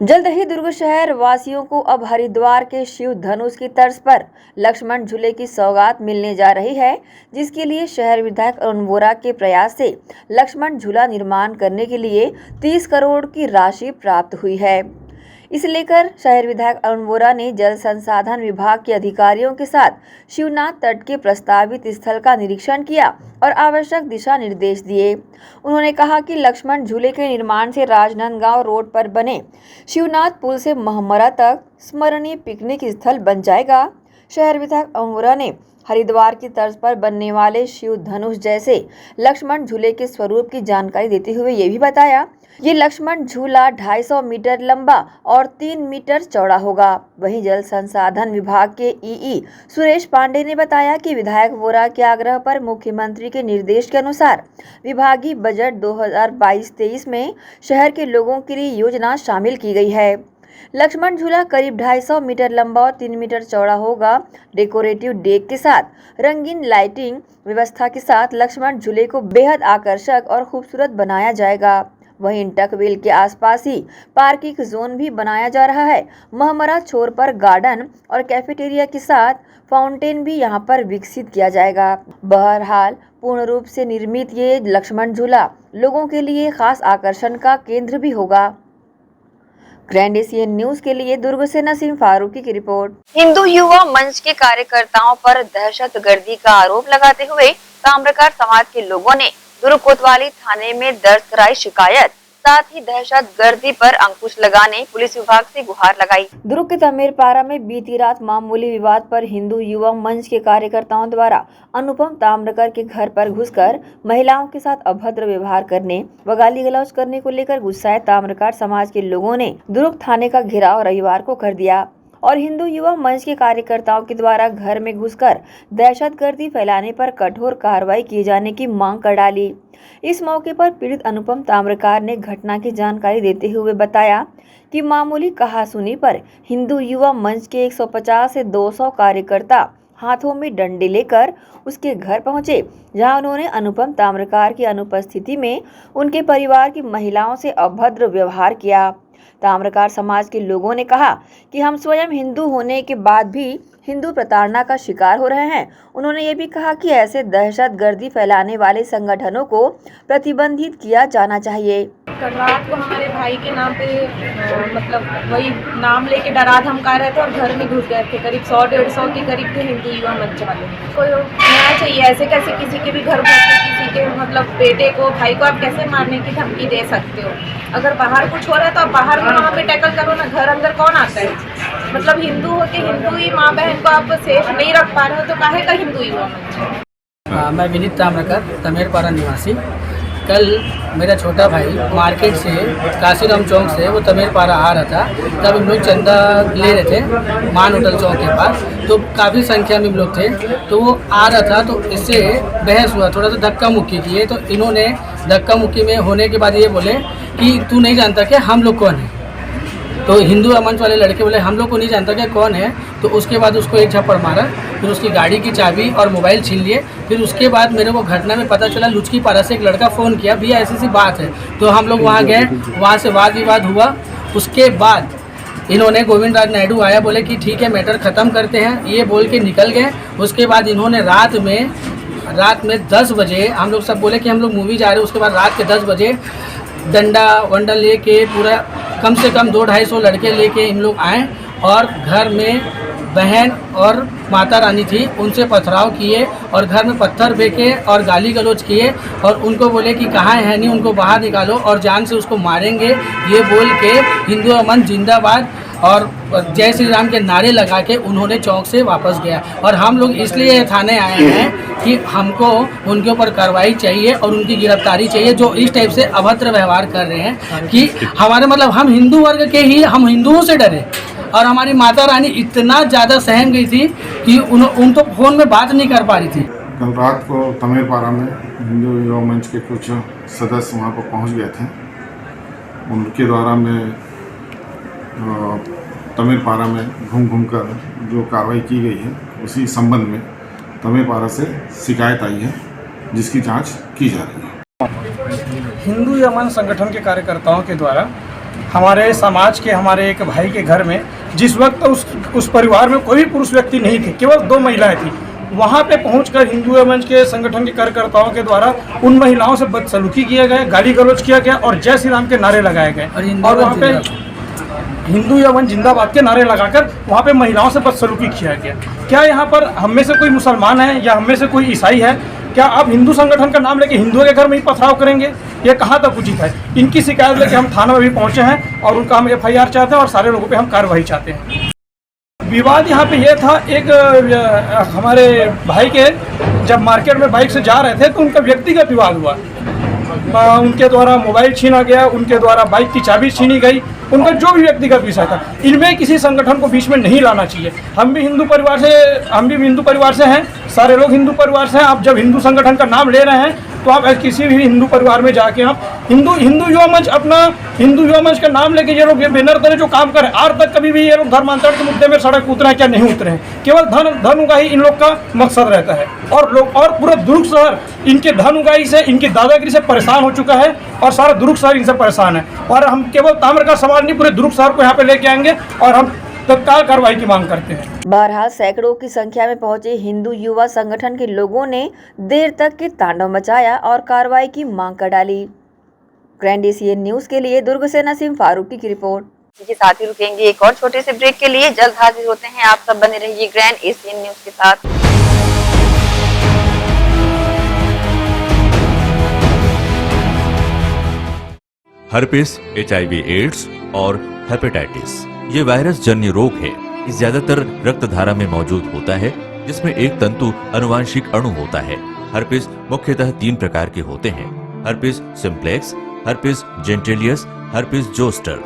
जल्द ही दुर्ग शहर वासियों को अब हरिद्वार के शिव धनुष की तर्ज पर लक्ष्मण झूले की सौगात मिलने जा रही है, जिसके लिए शहर विधायक अरुण वोरा के प्रयास से लक्ष्मण झूला निर्माण करने के लिए 30 करोड़ की राशि प्राप्त हुई है। इसे लेकर शहर विधायक अरुण वोरा ने जल संसाधन विभाग के अधिकारियों के साथ शिवनाथ तट के प्रस्तावित स्थल का निरीक्षण किया और आवश्यक दिशा निर्देश दिए। उन्होंने कहा कि लक्ष्मण झूले के निर्माण से राजनांदगांव रोड पर बने शिवनाथ पुल से महमरा तक स्मरणीय पिकनिक स्थल बन जाएगा। शहर विधायक अमोरा ने हरिद्वार की तर्ज पर बनने वाले शिव धनुष जैसे लक्ष्मण झूले के स्वरूप की जानकारी देते हुए ये भी बताया, ये लक्ष्मण झूला 250 मीटर लंबा और 3 मीटर चौड़ा होगा। वहीं जल संसाधन विभाग के ईई सुरेश पांडे ने बताया कि विधायक वोरा के आग्रह पर मुख्यमंत्री के निर्देश के अनुसार विभागीय बजट 2022-23 में शहर के लोगों के लिए योजना शामिल की गई है। लक्ष्मण झूला करीब 250 मीटर लंबा और 3 मीटर चौड़ा होगा। डेकोरेटिव डेक के साथ रंगीन लाइटिंग व्यवस्था के साथ लक्ष्मण झूले को बेहद आकर्षक और खूबसूरत बनाया जाएगा। वहीं टकवेल के आसपास ही पार्किंग जोन भी बनाया जा रहा है। महमरा छोर पर गार्डन और कैफेटेरिया के साथ फाउंटेन भी यहां पर विकसित किया जाएगा। बहरहाल पूर्ण रूप से निर्मित ये लक्ष्मण झूला लोगों के लिए खास आकर्षण का केंद्र भी होगा। ग्रैंड एशियन न्यूज के लिए दुर्ग से नसीम फारूकी की रिपोर्ट। हिंदू युवा मंच के कार्यकर्ताओं पर दहशतगर्दी का आरोप लगाते हुए ताम्रकार समाज के लोगों ने दुर्ग कोतवाली थाने में दर्ज कराई शिकायत। साथ ही दहशतगर्दी पर अंकुश लगाने पुलिस विभाग से गुहार लगाई। दुर्ग के तमेरपारा में बीती रात मामूली विवाद पर हिंदू युवा मंच के कार्यकर्ताओं द्वारा अनुपम ताम्रकर के घर पर घुसकर महिलाओं के साथ अभद्र व्यवहार करने व गाली गलौज करने को लेकर गुस्साए ताम्रकार समाज के लोगों ने दुर्ग थाने का घेराव रविवार को कर दिया और हिंदू युवा मंच के कार्यकर्ताओं के द्वारा घर में घुसकर दहशतगर्दी फैलाने पर कठोर कार्रवाई किए जाने की मांग कर डाली। इस मौके पर पीड़ित अनुपम ताम्रकार ने घटना की जानकारी देते हुए बताया कि मामूली कहासुनी पर हिंदू युवा मंच के 150 से 200 कार्यकर्ता हाथों में डंडे लेकर उसके घर पहुंचे, जहां उन्होंने अनुपम ताम्रकार की अनुपस्थिति में उनके परिवार की महिलाओं से अभद्र व्यवहार किया। ताम्रकार समाज के लोगों ने कहा कि हम स्वयं हिंदू होने के बाद भी हिंदू प्रताड़ना का शिकार हो रहे हैं। उन्होंने ये भी कहा कि ऐसे दहशतगर्दी फैलाने वाले संगठनों को प्रतिबंधित किया जाना चाहिए। कल रात को हमारे भाई के नाम पे मतलब वही नाम लेके डरा धमका रहे थे और घर में घुस गए थे। करीब 100-150 के करीब थे हिंदू युवा मंच वाले। कोई न्याय चाहिए। ऐसे कैसे किसी के भी घर घुस के किसी के मतलब बेटे को भाई को आप कैसे मारने की धमकी दे सकते हो? अगर बाहर कुछ हो रहा है तो आप बाहर में वहाँ पे टैकल करो ना, घर अंदर कौन आता है? मतलब हिंदू होके हिंदू ही माँ बहन को आप सेफ नहीं रख पा रहे हो तो काहे का हिंदू युवा मंच? मैं विनीत ताम्रकर तमेरपारा निवासी। कल मेरा छोटा भाई मार्केट से काशीराम चौक से वो तमेरपारा आ रहा था, तब हम लोग चंदा ले रहे थे मान होटल चौक के पास। तो काफ़ी संख्या में हम लोग थे, तो वो आ रहा था तो इससे बहस हुआ, थोड़ा सा धक्का मुक्की किए। तो इन्होंने धक्का मुक्की में होने के बाद ये बोले कि तू नहीं जानता कि हम लोग कौन है। तो हिंदू मंच वाले लड़के बोले हम लोग को नहीं जानता कि कौन है। तो उसके बाद उसको एक झप्पड़ मारा, फिर उसकी गाड़ी की चाबी और मोबाइल छीन लिए। फिर उसके बाद मेरे को घटना में पता चला लुचकी पारा से एक लड़का फ़ोन किया, भैया ऐसी बात है। तो हम लोग वहाँ गए, वहाँ से वाद विवाद हुआ। उसके बाद इन्होंने गोविंद राज नायडू आया, बोले कि ठीक है मैटर ख़त्म करते हैं, ये बोल के निकल गए। उसके बाद इन्होंने रात में 10 बजे हम लोग सब बोले कि हम लोग मूवी जा रहे हैं। उसके बाद रात के 10 बजे डंडा वंडा लेके पूरा कम से कम 200-250 लड़के लेके इन लोग आए और घर में बहन और माता रानी थी, उनसे पथराव किए और घर में पत्थर फेंके और गाली गलौज किए और उनको बोले कि कहाँ है नहीं, उनको बाहर निकालो और जान से उसको मारेंगे। ये बोल के हिंदू अमन जिंदाबाद और जय श्री राम के नारे लगा के उन्होंने चौक से वापस गया। और हम लोग इसलिए थाने आए हैं कि हमको उनके ऊपर कार्रवाई चाहिए और उनकी गिरफ्तारी चाहिए, जो इस टाइप से अभद्र व्यवहार कर रहे हैं कि हमारे मतलब हम हिंदू वर्ग के ही, हम हिंदुओं से डरे। और हमारी माता रानी इतना ज़्यादा सहम गई थी कि उन तो फ़ोन में बात नहीं कर पा रही थी। कल रात को तमेरपारा में हिंदू युवा मंच के कुछ सदस्य वहाँ पर पहुँच गए थे। उनके द्वारा मैं तमेरपारा में घूम कर जो कार्रवाई की गई है उसी संबंध में तमेरपारा से शिकायत आई है, जिसकी जांच की जा रही है। हिंदू यमन संगठन के कार्यकर्ताओं के द्वारा हमारे समाज के हमारे एक भाई के घर में, जिस वक्त उस परिवार में कोई भी पुरुष व्यक्ति नहीं थे, केवल 2 महिलाएं थी, वहां पे पहुंचकर हिंदू यमन के संगठन के कार्यकर्ताओं के द्वारा उन महिलाओं से बदसलूकी किया गया, गाली गलौज किया गया और जय श्री राम के नारे लगाए गए और वहाँ पे हिंदू यमन जिंदाबाद के नारे लगाकर वहाँ पे महिलाओं से बदसलूकी किया गया। क्या यहाँ पर हम में से कोई मुसलमान है या हम में से कोई ईसाई है? क्या आप हिंदू संगठन का नाम लेके हिंदुओं के घर में ही पथराव करेंगे? ये कहाँ तक उचित है? इनकी शिकायत लेके हम थाना में भी पहुँचे हैं और उनका हम FIR चाहते हैं और सारे लोगों पे हम कार्रवाई चाहते हैं। विवाद यहाँ पे ये था, एक हमारे भाई के जब मार्केट में बाइक से जा रहे थे तो उनका व्यक्तिगत विवाद हुआ। उनके द्वारा मोबाइल छीना गया, उनके द्वारा बाइक की चाबी छीनी गई, उनका जो भी व्यक्तिगत विषय था। इनमें किसी संगठन को बीच में नहीं लाना चाहिए। हम भी हिंदू परिवार से हैं, सारे लोग हिंदू परिवार से हैं। आप जब हिंदू संगठन का नाम ले रहे हैं तो आप किसी भी हिंदू परिवार में जाके आप हिंदू युवा मंच का नाम लेके ये लोग बैनर तरह जो काम कर रहे हैं, आज तक कभी भी ये लोग धर्मांतरण के मुद्दे में सड़क पर उतरे हैं क्या? नहीं उतरे हैं। केवल धन उगाही इन लोग का मकसद रहता है और पूरा दुर्ग शहर इनके धन उगाही से, इनकी दादागिरी से परेशान हो चुका है और सारा दुर्ग शहर इनसे परेशान है। और हम केवल ताम्र का समाज नहीं, पूरे दुर्ग शहर को यहाँ पे लेके आएंगे और हम तत्काल कार्रवाई की मांग करते हैं। बहरहाल सैकड़ों की संख्या में पहुंचे हिंदू युवा संगठन के लोगों ने देर तक के तांडव मचाया और कार्रवाई की मांग कर डाली। ग्रैंड एशियन न्यूज के लिए दुर्ग से नसीम फारूकी की रिपोर्ट। इसी के साथ ही रुकेंगे एक और छोटे से ब्रेक के लिए। जल्द हाजिर होते हैं, आप सब बने रहिए ग्रैंड एशियन न्यूज के साथ। हर्पिस, HIV एड्स और हेपेटाइटिस ये वायरस जन्य रोग है। ये ज्यादातर रक्त धारा में मौजूद होता है, जिसमें एक तंतु अनुवांशिक अणु होता है। हर्पिस मुख्यतः 3 प्रकार के होते हैं: herpes simplex, herpes genitalis, herpes zoster.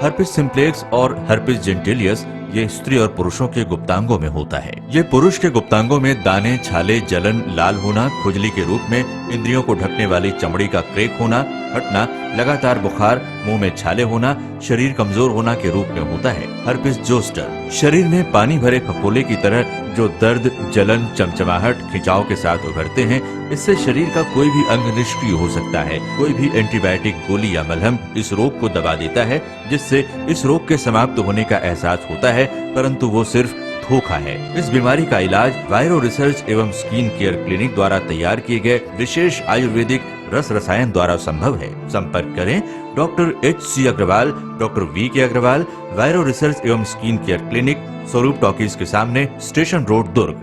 Herpes simplex और हर्पिस जेंटिलियस ये स्त्री और पुरुषों के गुप्तांगों में होता है। ये पुरुष के गुप्तांगों में दाने, छाले, जलन, लाल होना, खुजली के रूप में, इंद्रियों को ढकने वाली चमड़ी का क्रेक होना, हटना, लगातार बुखार, मुंह में छाले होना, शरीर कमजोर होना के रूप में होता है। हर्पिस जोस्टर शरीर में पानी भरे फफोले की तरह जो दर्द, जलन, चमचमाहट, खिंचाव के साथ उभरते हैं। इससे शरीर का कोई भी अंग निष्क्रिय हो सकता है। कोई भी एंटीबायोटिक, गोली या मलहम इस रोग को दबा देता है, जिससे इस रोग के समाप्त होने का एहसास होता है, परंतु वो सिर्फ धोखा है। इस बीमारी का इलाज वायरो रिसर्च एवं स्किन केयर क्लिनिक द्वारा तैयार किए गए विशेष आयुर्वेदिक रस रसायन द्वारा संभव है। संपर्क करें doctor HC Agarwal, doctor VK Agarwal, viro research एवं skin care clinic, Swaroop talkies के सामने, स्टेशन रोड, दुर्ग।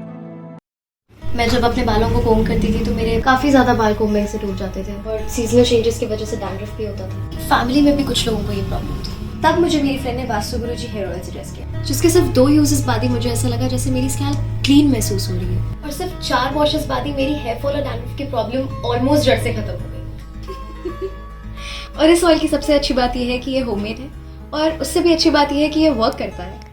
मैं जब अपने बालों को कोम करती थी तो मेरे काफ़ी ज़्यादा बाल कोम्बिंग से टूट जाते थे और सीजनल चेंजेस की वजह से डैंड्रफ भी होता था। फैमिली में भी कुछ लोगों को ये प्रॉब्लम थी। तब मुझे मेरी फ्रेंड ने वास्तु गुरुजी हेयर ऑयल सजेस्ट किया, जिसके सिर्फ 2 यूजेस बाद ही मुझे ऐसा लगा जैसे मेरी स्कैल्प क्लीन महसूस हो रही है और सिर्फ 4 वॉशेस बाद ही मेरी हेयर फॉल और डैंड्रफ की प्रॉब्लम ऑलमोस्ट जड़ से खत्म हो गई। और इस ऑयल की सबसे अच्छी बात यह है कि ये होममेड है और उससे भी अच्छी बात यह है कि ये वर्क करता है।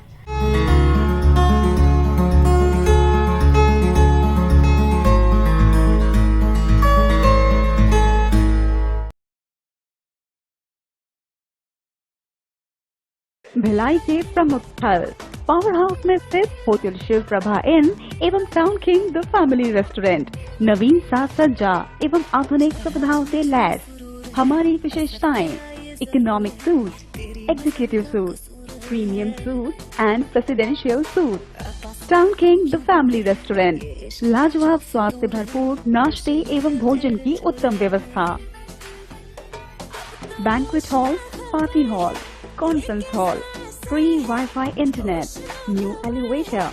भिलाई के प्रमुख स्थल पावर हाउस में स्थित होटल शिव प्रभा इन एवं town king the family restaurant नवीन साज सज्जा एवं आधुनिक सुविधाओं से लैस। हमारी विशेषताएं: economic suite, executive suite, premium suite and presidential suite. Town king the family restaurant, लाजवाब स्वाद से भरपूर नाश्ते एवं भोजन की उत्तम व्यवस्था। Banquet hall, party hall, conference hall, free Wi-Fi internet, new elevator,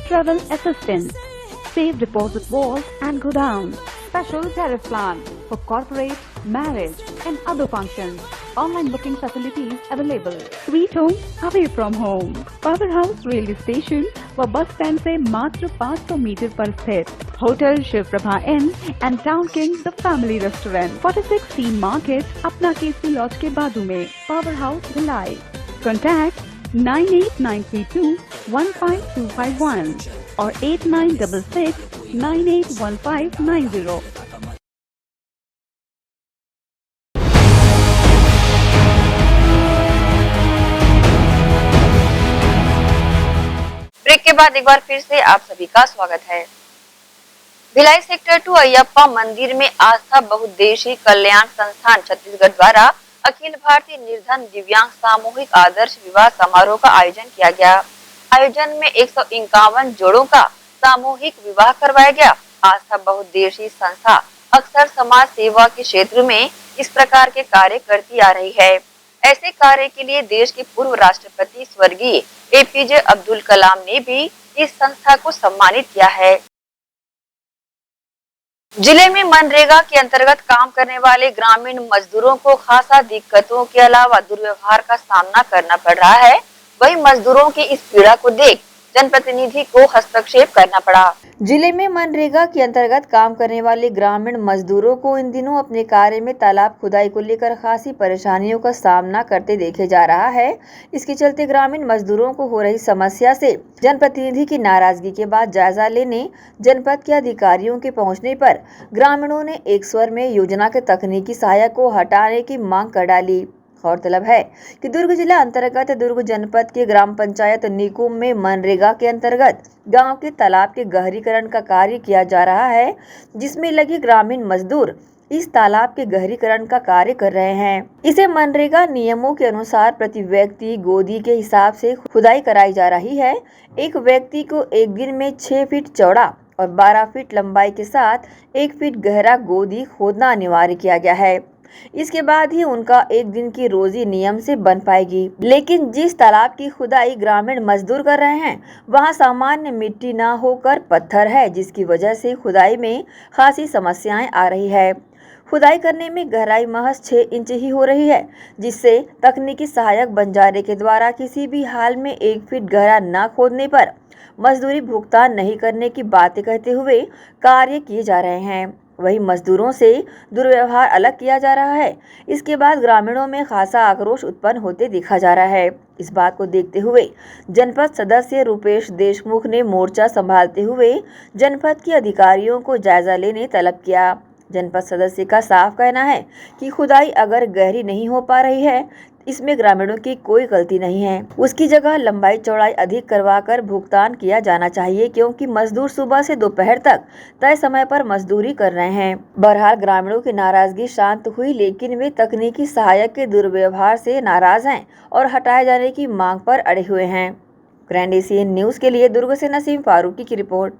travel assistance, safe deposit vault and godown, special tariff plan for corporate, marriage and other functions. Online booking facilities available. Sweet home away from home. Power House railway station व बस स्टैंड से मात्र 500 मीटर पर स्थित hotel Shiv Prabha inn and town king the family restaurant, 46C market, अपना केसरी लॉज के बाजू में। Power house Bhilai. कॉन्टैक्ट 98932 15251 और 8966 981590। ब्रेक के बाद एक बार फिर से आप सभी का स्वागत है। भिलाई सेक्टर 2 अयप्पा मंदिर में आस्था बहुउद्देशीय कल्याण संस्थान छत्तीसगढ़ द्वारा अखिल भारतीय निर्धन दिव्यांग सामूहिक आदर्श विवाह समारोह का आयोजन किया गया। आयोजन में 151 जोड़ों का सामूहिक विवाह करवाया गया। आस्था बहुउद्देशीय संस्था अक्सर समाज सेवा के क्षेत्र में इस प्रकार के कार्य करती आ रही है। ऐसे कार्य के लिए देश के पूर्व राष्ट्रपति स्वर्गीय APJ अब्दुल कलाम ने भी इस संस्था को सम्मानित किया है। जिले में मनरेगा के अंतर्गत काम करने वाले ग्रामीण मजदूरों को खासा दिक्कतों के अलावा दुर्व्यवहार का सामना करना पड़ रहा है। वहीं मजदूरों की इस पीड़ा को देख जनप्रतिनिधि को हस्तक्षेप करना पड़ा। जिले में मनरेगा के अंतर्गत काम करने वाले ग्रामीण मजदूरों को इन दिनों अपने कार्य में तालाब खुदाई को लेकर खासी परेशानियों का सामना करते देखे जा रहा है। इसके चलते ग्रामीण मजदूरों को हो रही समस्या से जनप्रतिनिधि की नाराजगी के बाद जायजा लेने जनपद के अधिकारियों के पहुंचने पर ग्रामीणों ने एक स्वर में योजना के तकनीकी सहायक को हटाने की मांग कर डाली। गौरतलब है कि दुर्ग जिला अंतर्गत दुर्ग जनपद के ग्राम पंचायत निकुम में मनरेगा के अंतर्गत गांव के तालाब के गहरीकरण का कार्य किया जा रहा है, जिसमें लगे ग्रामीण मजदूर इस तालाब के गहरीकरण का कार्य कर रहे हैं। इसे मनरेगा नियमों के अनुसार प्रति व्यक्ति गोदी के हिसाब से खुदाई कराई जा रही है। एक व्यक्ति को एक दिन में 6 फीट चौड़ा और 12 फीट लंबाई के साथ 1 फीट गहरा गोदी खोदना अनिवार्य किया गया है। इसके बाद ही उनका एक दिन की रोजी नियम से बन पाएगी। लेकिन जिस तालाब की खुदाई ग्रामीण मजदूर कर रहे हैं, वहां सामान्य मिट्टी न होकर पत्थर है, जिसकी वजह से खुदाई में खासी समस्याएं आ रही है। खुदाई करने में गहराई महज 6 इंच ही हो रही है, जिससे तकनीकी सहायक बंजारे के द्वारा किसी भी हाल में 1 फीट गहरा न खोदने पर मजदूरी भुगतान नहीं करने की बातें कहते हुए कार्य किए जा रहे हैं। वहीं मजदूरों से दुर्व्यवहार अलग किया जा रहा है। इसके बाद ग्रामीणों में खासा आक्रोश उत्पन्न होते देखा जा रहा है। इस बात को देखते हुए जनपद सदस्य रूपेश देशमुख ने मोर्चा संभालते हुए जनपद के अधिकारियों को जायजा लेने तलब किया। जनपद सदस्य का साफ कहना है कि खुदाई अगर गहरी नहीं हो पा रही है, इसमें ग्रामीणों की कोई गलती नहीं है। उसकी जगह लंबाई चौड़ाई अधिक करवाकर भुगतान किया जाना चाहिए, क्योंकि मजदूर सुबह से दोपहर तक तय समय पर मजदूरी कर रहे हैं। बहरहाल ग्रामीणों की नाराजगी शांत हुई, लेकिन वे तकनीकी सहायक के दुर्व्यवहार से नाराज हैं और हटाए जाने की मांग पर अड़े हुए हैं। ग्रैंड एशियन न्यूज के लिए दुर्ग से नसीम फारूकी की रिपोर्ट।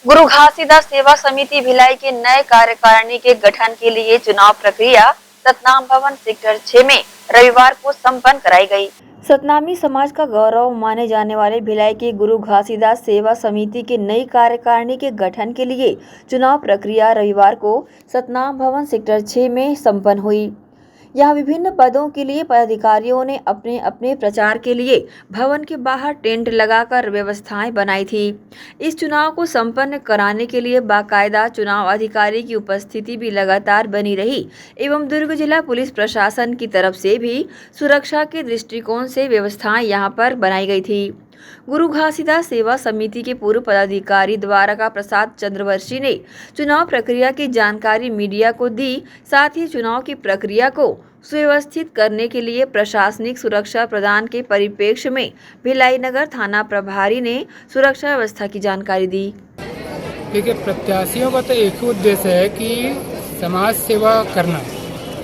गुरु घासीदास सेवा समिति भिलाई के नए कार्यकारिणी के गठन के लिए चुनाव प्रक्रिया सतनाम भवन सेक्टर 6 में रविवार को संपन्न कराई गई। सतनामी समाज का गौरव माने जाने वाले भिलाई की गुरु घासीदास सेवा समिति की नई कार्यकारिणी के गठन के लिए चुनाव प्रक्रिया रविवार को सतनाम भवन सेक्टर 6 में संपन्न हुई। यहाँ विभिन्न पदों के लिए पदाधिकारियों ने अपने अपने प्रचार के लिए भवन के बाहर टेंट लगाकर व्यवस्थाएं बनाई थी। इस चुनाव को संपन्न कराने के लिए बाकायदा चुनाव अधिकारी की उपस्थिति भी लगातार बनी रही एवं दुर्ग जिला पुलिस प्रशासन की तरफ से भी सुरक्षा के दृष्टिकोण से व्यवस्थाएं यहां पर बनाई गई थी। गुरु घासीदास सेवा समिति के पूर्व पदाधिकारी द्वारका प्रसाद चंद्रवंशी ने चुनाव प्रक्रिया की जानकारी मीडिया को दी। साथ ही चुनाव की प्रक्रिया को सुव्यवस्थित करने के लिए प्रशासनिक सुरक्षा प्रदान के परिप्रेक्ष्य में भिलाई नगर थाना प्रभारी ने सुरक्षा व्यवस्था की जानकारी दी। देखिए, प्रत्याशियों का तो एक ही उद्देश्य है कि समाज सेवा करना।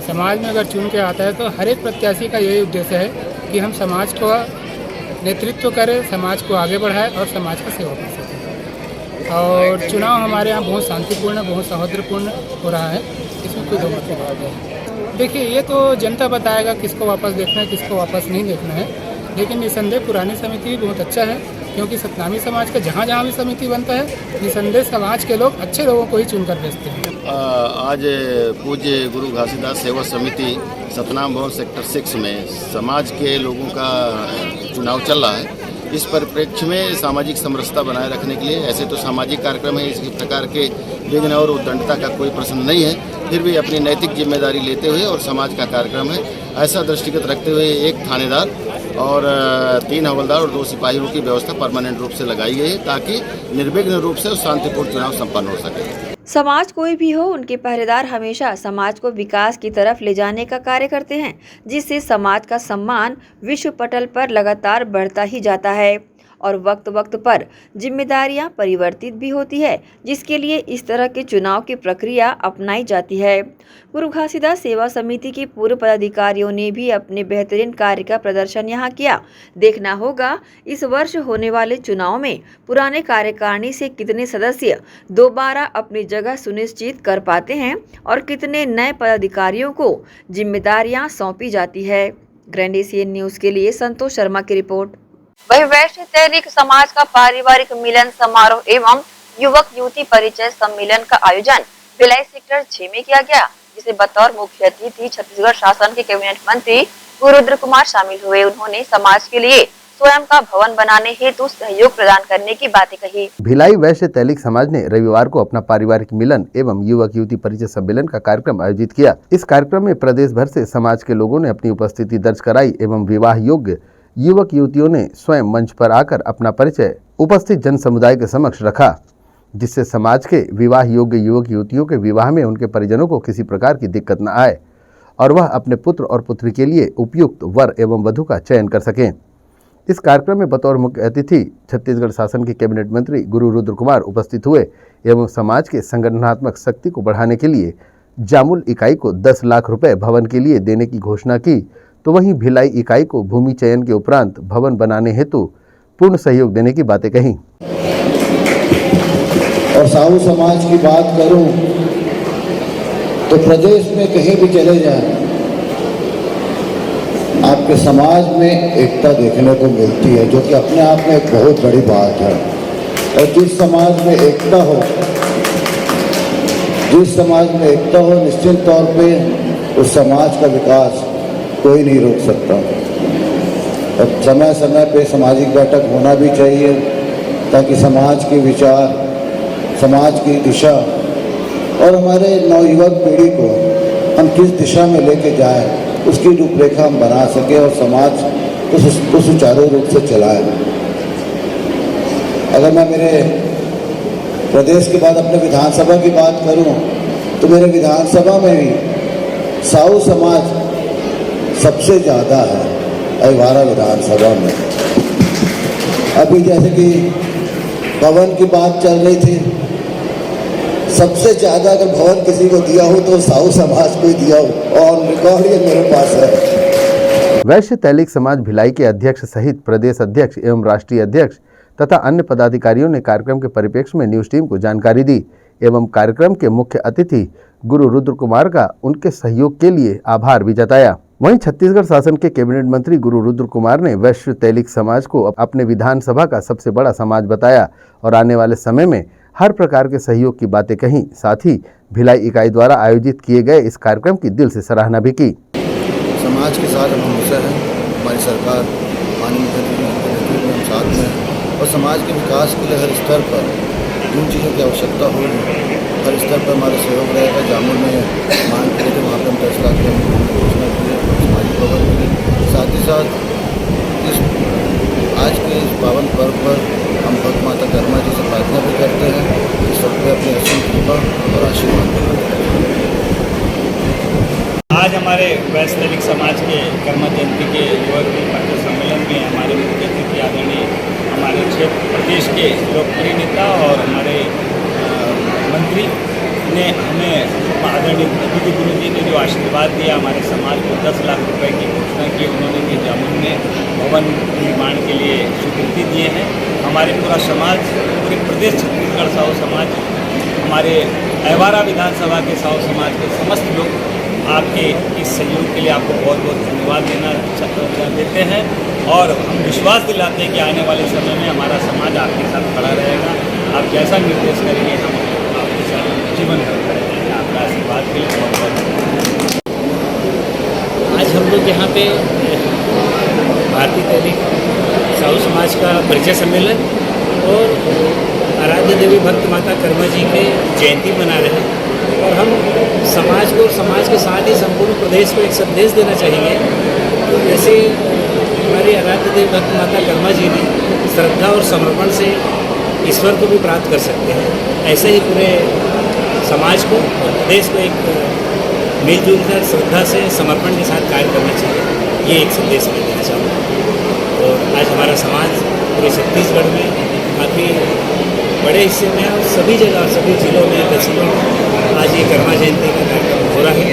समाज में अगर चुन के आता है तो हर एक प्रत्याशी का यही उद्देश्य है कि हम समाज को नेतृत्व करें, समाज को आगे बढ़ाएं और समाज का सेवा कर सकें। और चुनाव हमारे यहाँ बहुत शांतिपूर्ण, बहुत सौहार्दपूर्ण हो रहा है, इसमें कोई दो मत की बात है। देखिए, ये तो जनता बताएगा किसको वापस देखना है, किसको वापस नहीं देखना है। लेकिन निसंदेह पुरानी समिति भी बहुत अच्छा है, क्योंकि सतनामी समाज का जहाँ जहाँ भी समिति बनता है, निसंदेह समाज के लोग अच्छे लोगों को ही चुनकर भेजते हैं। आज पूज्य गुरु घासीदास सेवा समिति सतनाम भवन सेक्टर 6 में समाज के लोगों का चुनाव चल रहा है। इस परिप्रेक्ष्य में सामाजिक समरसता बनाए रखने के लिए, ऐसे तो सामाजिक कार्यक्रम है, इस प्रकार के विघ्न और उद्दंडता का कोई प्रश्न नहीं है, फिर भी अपनी नैतिक जिम्मेदारी लेते हुए और समाज का कार्यक्रम है, ऐसा दृष्टिगत रखते हुए एक थानेदार और 3 हवलदार और 2 सिपाहियों की व्यवस्था परमानेंट रूप से लगाई गई है, ताकि निर्विघ्न रूप से शांतिपूर्ण चुनाव संपन्न हो सके। समाज कोई भी हो, उनके पहरेदार हमेशा समाज को विकास की तरफ ले जाने का कार्य करते हैं, जिससे समाज का सम्मान विश्व पटल पर लगातार बढ़ता ही जाता है और वक्त वक्त पर जिम्मेदारियां परिवर्तित भी होती है, जिसके लिए इस तरह के चुनाव की प्रक्रिया अपनाई जाती है। गुरु घासीदास सेवा समिति के पूर्व पदाधिकारियों ने भी अपने बेहतरीन कार्य का प्रदर्शन यहाँ किया। देखना होगा इस वर्ष होने वाले चुनाव में पुराने कार्यकारिणी से कितने सदस्य दोबारा अपनी जगह सुनिश्चित कर पाते हैं और कितने नए पदाधिकारियों को जिम्मेदारियां सौंपी जाती है। ग्रैंड एशियन न्यूज के लिए संतोष शर्मा की रिपोर्ट। वही वैश्य तहरीक समाज का पारिवारिक मिलन समारोह एवं युवक युवती परिचय सम्मेलन का आयोजन भिलाई सेक्टर 6 में किया गया, जिसे बतौर मुख्य अतिथि छत्तीसगढ़ शासन के कैबिनेट मंत्री गुरुद्र कुमार शामिल हुए। उन्होंने समाज के लिए स्वयं का भवन बनाने हेतु सहयोग प्रदान करने की बातें कही। भिलाई वैश्य तैलिक समाज ने रविवार को अपना पारिवारिक मिलन एवं युवक युवती परिचय सम्मेलन का कार्यक्रम आयोजित किया। इस कार्यक्रम में प्रदेश भर से समाज के लोगों ने अपनी उपस्थिति दर्ज कराई एवं विवाह योग्य युवक युवतियों ने स्वयं मंच पर आकर अपना परिचय उपस्थित जन समुदाय के समक्ष रखा, जिससे समाज के विवाह योग्य युवक युवतियों के विवाह में उनके परिजनों को किसी प्रकार की दिक्कत न आए और वह अपने पुत्र और पुत्री के लिए उपयुक्त वर एवं वधू का चयन कर सकें। इस कार्यक्रम में बतौर मुख्य अतिथि छत्तीसगढ़ शासन के कैबिनेट मंत्री गुरु रुद्र कुमार उपस्थित हुए एवं समाज के संगठनात्मक शक्ति को बढ़ाने के लिए जामुल इकाई को 10 लाख रुपए भवन के लिए देने की घोषणा की, तो वहीं भिलाई इकाई को भूमि चयन के उपरांत भवन बनाने हेतु पूर्ण सहयोग देने की बातें कही। और साहू समाज की बात करूं तो प्रदेश में कहीं भी चले जाएं, आपके समाज में एकता देखने को मिलती है, जो कि अपने आप में एक बहुत बड़ी बात है। और जिस समाज में एकता हो, निश्चित तौर पे उस समाज का विकास कोई नहीं रोक सकता। और समय समय पे सामाजिक बैठक होना भी चाहिए, ताकि समाज के विचार, समाज की दिशा और हमारे नवयुवक पीढ़ी को हम किस दिशा में लेके जाएं, उसकी रूपरेखा हम बना सके और समाज को सुचारू रूप से चलाएं। अगर मैं मेरे प्रदेश के बाद अपने विधानसभा की बात करूं तो मेरे विधानसभा में भी साहू समाज सबसे ज़्यादा है, अहिवारा विधानसभा में। अभी जैसे कि भवन की बात चल रही थी, सबसे ज़्यादा अगर भवन किसी को दिया हो तो साहू समाज को ही दिया हो, और रिकॉर्ड ये मेरे पास है। वैश्य तैलिक समाज भिलाई के अध्यक्ष सहित प्रदेश अध्यक्ष एवं राष्ट्रीय अध्यक्ष तथा अन्य पदाधिकारियों ने कार्यक्रम के परिप्रेक्ष्य में न्यूज टीम को जानकारी दी एवं कार्यक्रम के मुख्य अतिथि गुरु रुद्र कुमार का उनके सहयोग के लिए आभार भी जताया। वहीं छत्तीसगढ़ शासन के कैबिनेट मंत्री गुरु रुद्र कुमार ने वैश्य तैलिक समाज को अपने विधानसभा का सबसे बड़ा समाज बताया और आने वाले समय में हर प्रकार के सहयोग की बातें कही। साथ ही भिलाई इकाई द्वारा आयोजित किए गए इस कार्यक्रम की दिल से सराहना भी की। समाज के साथ हम हमेशा हैं, हमारी सरकार माननीय मुख्यमंत्री हम साथ में, और समाज के विकास के लिए हर स्तर पर जिन चीज़ों की आवश्यकता होगी हर स्तर पर हमारा सहयोग रहेगा। जामुन में मांग करे थे, वहाँ पर हम 10 लाख की घोषणा की है समाजिक भवन में। साथ ही साथ इस आज के इस पावन पर्व पर हम भक्त माता कर्मा जी से प्रार्थना भी करते हैं कि सब पे अपनी असीम कृपा और आशीर्वाद करें। आज हमारे वैश्य तैलिक समाज के कर्मा जयंती के युवक परिचय सम्मेलन में हमारे मुख्य अतिथि आदरणीय हमारे क्षेत्र प्रदेश के लोकप्रिय नेता और हमारे मंत्री ने हमें आदरणीय अतिथि गुरु जी ने जो आशीर्वाद दिया, हमारे समाज को 10 लाख रुपए की घोषणा की उन्होंने, कि जामुन में भवन निर्माण के लिए स्वीकृति दिए हैं। हमारे पूरा समाज, पूरे प्रदेश छत्तीसगढ़ साहू समाज, हमारे अहिवारा विधानसभा के साहू समाज के समस्त लोग आपके इस सहयोग के लिए आपको बहुत बहुत धन्यवाद देते हैं और हम विश्वास दिलाते हैं कि आने वाले समय में हमारा समाज आपके साथ खड़ा रहेगा। आप जैसा निर्देश करेंगे हम आपके साथ जीवन भर खड़े रहेंगे। आपका आशीर्वाद के लिए बहुत बहुत। आज हम लोग यहाँ पे भारतीय तैलिक साहू समाज का परिचय सम्मेलन और आराध्य देवी भक्त माता कर्मा जी के जयंती मना रहे हैं, और हम समाज को और समाज के साथ ही संपूर्ण प्रदेश को एक संदेश देना चाहेंगे। तो जैसे हमारी आराध्य देवी भक्त माता कर्मा जी ने श्रद्धा और समर्पण से ईश्वर को भी प्राप्त कर सकते हैं, ऐसे ही पूरे समाज को और प्रदेश को एक मिलजुल कर श्रद्धा से समर्पण के साथ कार्य करना चाहिए। ये एक संदेश मैं देना चाहूँगा। और आज हमारा समाज पूरे छत्तीसगढ़ में काफ़ी बड़े हिस्से में और सभी जगह, सभी जिलों में, तहसीलों में आज ये कर्मा जयंती का कार्यक्रम हो रहा है।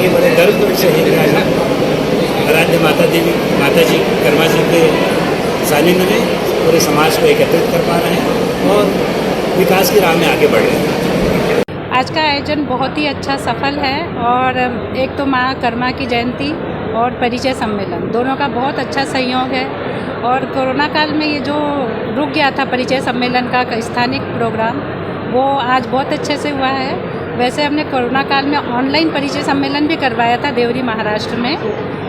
ये बड़े गर्व का विषय है कि आज आराध्य माता जी कर्मा जी के सानिध्य में पूरे समाज को एकत्रित कर पा रहे हैं और विकास की राह में आगे बढ़ रहे हैं। आज का आयोजन बहुत ही अच्छा सफल है और एक तो माँ कर्मा की जयंती और परिचय सम्मेलन दोनों का बहुत अच्छा सहयोग है। और कोरोना काल में ये जो रुक गया था परिचय सम्मेलन का स्थानिक प्रोग्राम, वो आज बहुत अच्छे से हुआ है। वैसे हमने कोरोना काल में ऑनलाइन परिचय सम्मेलन भी करवाया था देवरी महाराष्ट्र में,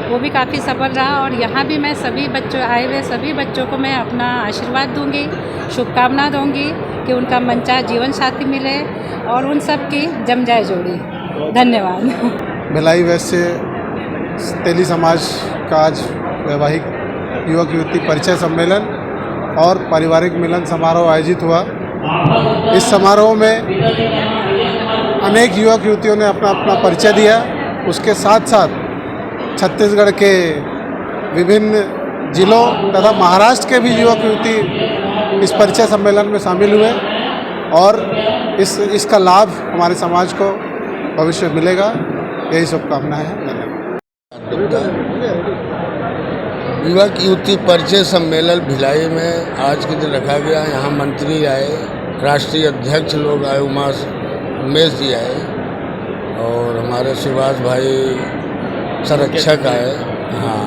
वो भी काफ़ी सफल रहा। और यहाँ भी मैं सभी बच्चों आए हुए सभी बच्चों को मैं अपना आशीर्वाद दूंगी, शुभकामना दूंगी कि उनका मनचाहा जीवन साथी मिले और उन सब की जम जाए जोड़ी। धन्यवाद। भिलाई वैश्य तेली समाज का आज वैवाहिक युवक युवती परिचय सम्मेलन और पारिवारिक मिलन समारोह आयोजित हुआ। इस समारोह में अनेक युवक युवतियों ने अपना अपना परिचय दिया। उसके साथ साथ छत्तीसगढ़ के विभिन्न जिलों तथा महाराष्ट्र के भी युवक युवती इस परिचय सम्मेलन में शामिल हुए और इसका लाभ हमारे समाज को भविष्य में मिलेगा, यही शुभकामनाएं हैं। युवक युवती परिचय सम्मेलन भिलाई में आज के दिन रखा गया। यहाँ मंत्री आए, राष्ट्रीय अध्यक्ष लोग आए, उमेश जी आए और हमारे सुभाष भाई संरक्षक आए, हाँ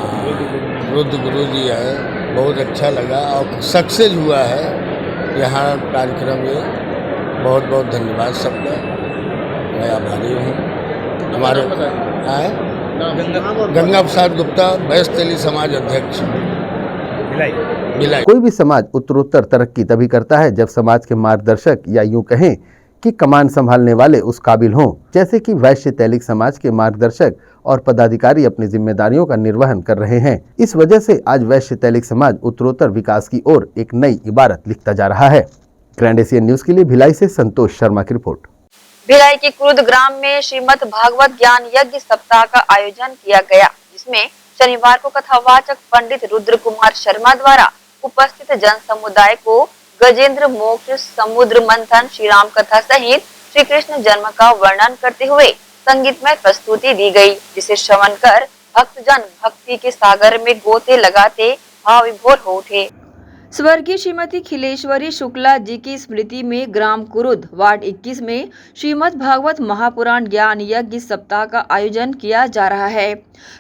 रुद्र गुरु जी आए। बहुत अच्छा लगा और सक्सेस हुआ है यहाँ कार्यक्रम में। बहुत बहुत धन्यवाद सबका, मैं आभारी हूँ। हमारे आए गंगा प्रसाद गुप्ता, वैश्य तेली समाज अध्यक्ष भिलाई। कोई भी समाज उत्तरोत्तर तरक्की तभी करता है जब समाज के मार्गदर्शक या यूं कहें कि कमान संभालने वाले उस काबिल हों, जैसे कि वैश्य तैलिक समाज के मार्गदर्शक और पदाधिकारी अपनी जिम्मेदारियों का निर्वहन कर रहे हैं। इस वजह से आज वैश्य तैलिक समाज उत्तरोत्तर विकास की ओर एक नई इबारत लिखता जा रहा है। ग्रैंड एशियन न्यूज के लिए भिलाई से संतोष शर्मा की रिपोर्ट। भिलाई के क्रुद ग्राम में श्रीमद् भागवत ज्ञान यज्ञ सप्ताह का आयोजन किया गया, जिसमें शनिवार को कथावाचक पंडित रुद्र कुमार शर्मा द्वारा उपस्थित जन समुदाय को गजेंद्र मोक्ष, समुद्र मंथन, श्री राम कथा सहित श्री कृष्ण जन्म का वर्णन करते हुए संगीतमय प्रस्तुति दी गई, जिसे श्रवण कर भक्तजन भक्ति के सागर में गोते लगाते भाव विभोर हो उठे। स्वर्गीय श्रीमती खिलेश्वरी शुक्ला जी की स्मृति में ग्राम कुरुद वार्ड 21 में श्रीमद् भागवत महापुराण ज्ञान यज्ञ सप्ताह का आयोजन किया जा रहा है।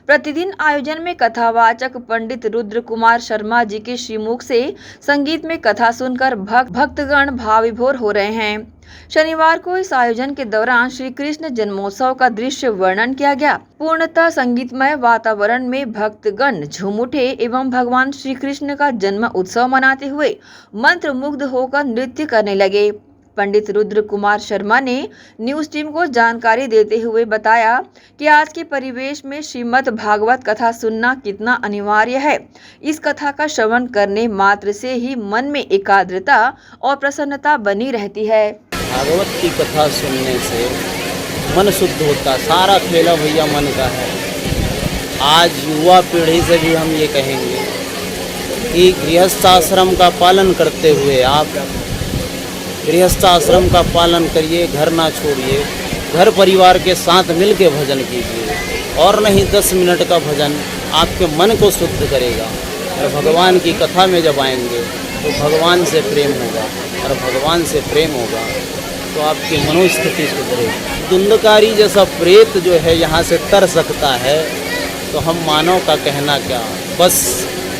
प्रतिदिन आयोजन में कथावाचक पंडित रुद्र कुमार शर्मा जी के श्रीमुख से संगीत में कथा सुनकर भक्तगण भाव विभोर हो रहे हैं। शनिवार को इस आयोजन के दौरान श्री कृष्ण जन्मोत्सव का दृश्य वर्णन किया गया। पूर्णतः संगीतमय वातावरण में भक्तगण झूम उठे एवं भगवान श्री कृष्ण का जन्म उत्सव मनाते हुए मंत्र मुग्ध होकर नृत्य करने लगे। पंडित रुद्र कुमार शर्मा ने न्यूज टीम को जानकारी देते हुए बताया कि आज के परिवेश में श्रीमद् भागवत कथा सुनना कितना अनिवार्य है। इस कथा का श्रवण करने मात्र से ही मन में एकाग्रता और प्रसन्नता बनी रहती है। भागवत की कथा सुनने से मन शुद्ध होता, सारा खेला भैया मन का है। आज युवा पीढ़ी से भी हम ये कहेंगे कि गृहस्थ आश्रम का पालन करते हुए आप गृहस्थ आश्रम का पालन करिए, घर ना छोड़िए, घर परिवार के साथ मिल के भजन कीजिए और नहीं 10 मिनट का भजन आपके मन को शुद्ध करेगा। और भगवान की कथा में जब आएंगे तो भगवान से प्रेम होगा और भगवान से प्रेम होगा तो आपकी मनोस्थिति सुधरेगी। धुंधकारी जैसा प्रेत जो है यहाँ से तर सकता है तो हम मानव का कहना क्या। बस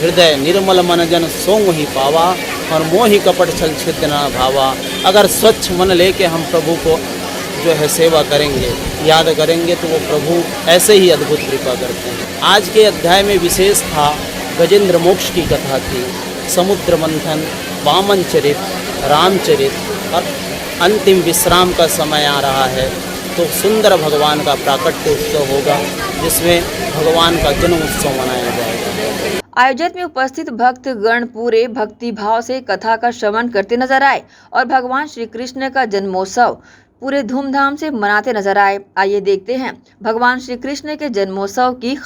हृदय निर्मल मन जन सोंग ही पावा और मोहि कपट छल छिद्र न भावा। अगर स्वच्छ मन लेके हम प्रभु को जो है सेवा करेंगे, याद करेंगे तो वो प्रभु ऐसे ही अद्भुत कृपा करते हैं। आज के अध्याय में विशेष था गजेंद्र मोक्ष की कथा थी, समुद्र मंथन, वामन चरित, रामचरित और अंतिम विश्राम का समय आ रहा है तो सुंदर भगवान का प्राकट्य उत्सव होगा जिसमें भगवान का जन्म उत्सव मनाया जाएगा। आयोजन में उपस्थित भक्तगण पूरे भक्ति भाव से कथा का श्रवण करते नजर आए और भगवान श्री कृष्ण का जन्मोत्सव पूरे धूमधाम से मनाते नजर आए। आइए देखते हैं भगवान श्री कृष्ण के जन्मोत्सव की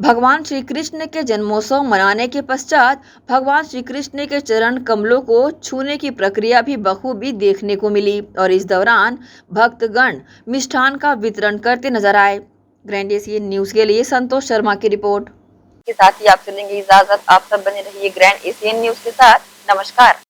भगवान श्री कृष्ण के जन्मोत्सव मनाने के पश्चात भगवान श्री कृष्ण के चरण कमलों को छूने की प्रक्रिया भी बखूबी देखने को मिली और इस दौरान भक्तगण मिष्ठान का वितरण करते नजर आए। ग्रैंड एशियन न्यूज के लिए संतोष शर्मा की रिपोर्ट के साथ ही आपसे लेंगे इजाजत। आप सब बने रहिए ग्रैंड एशियन न्यूज के साथ। नमस्कार।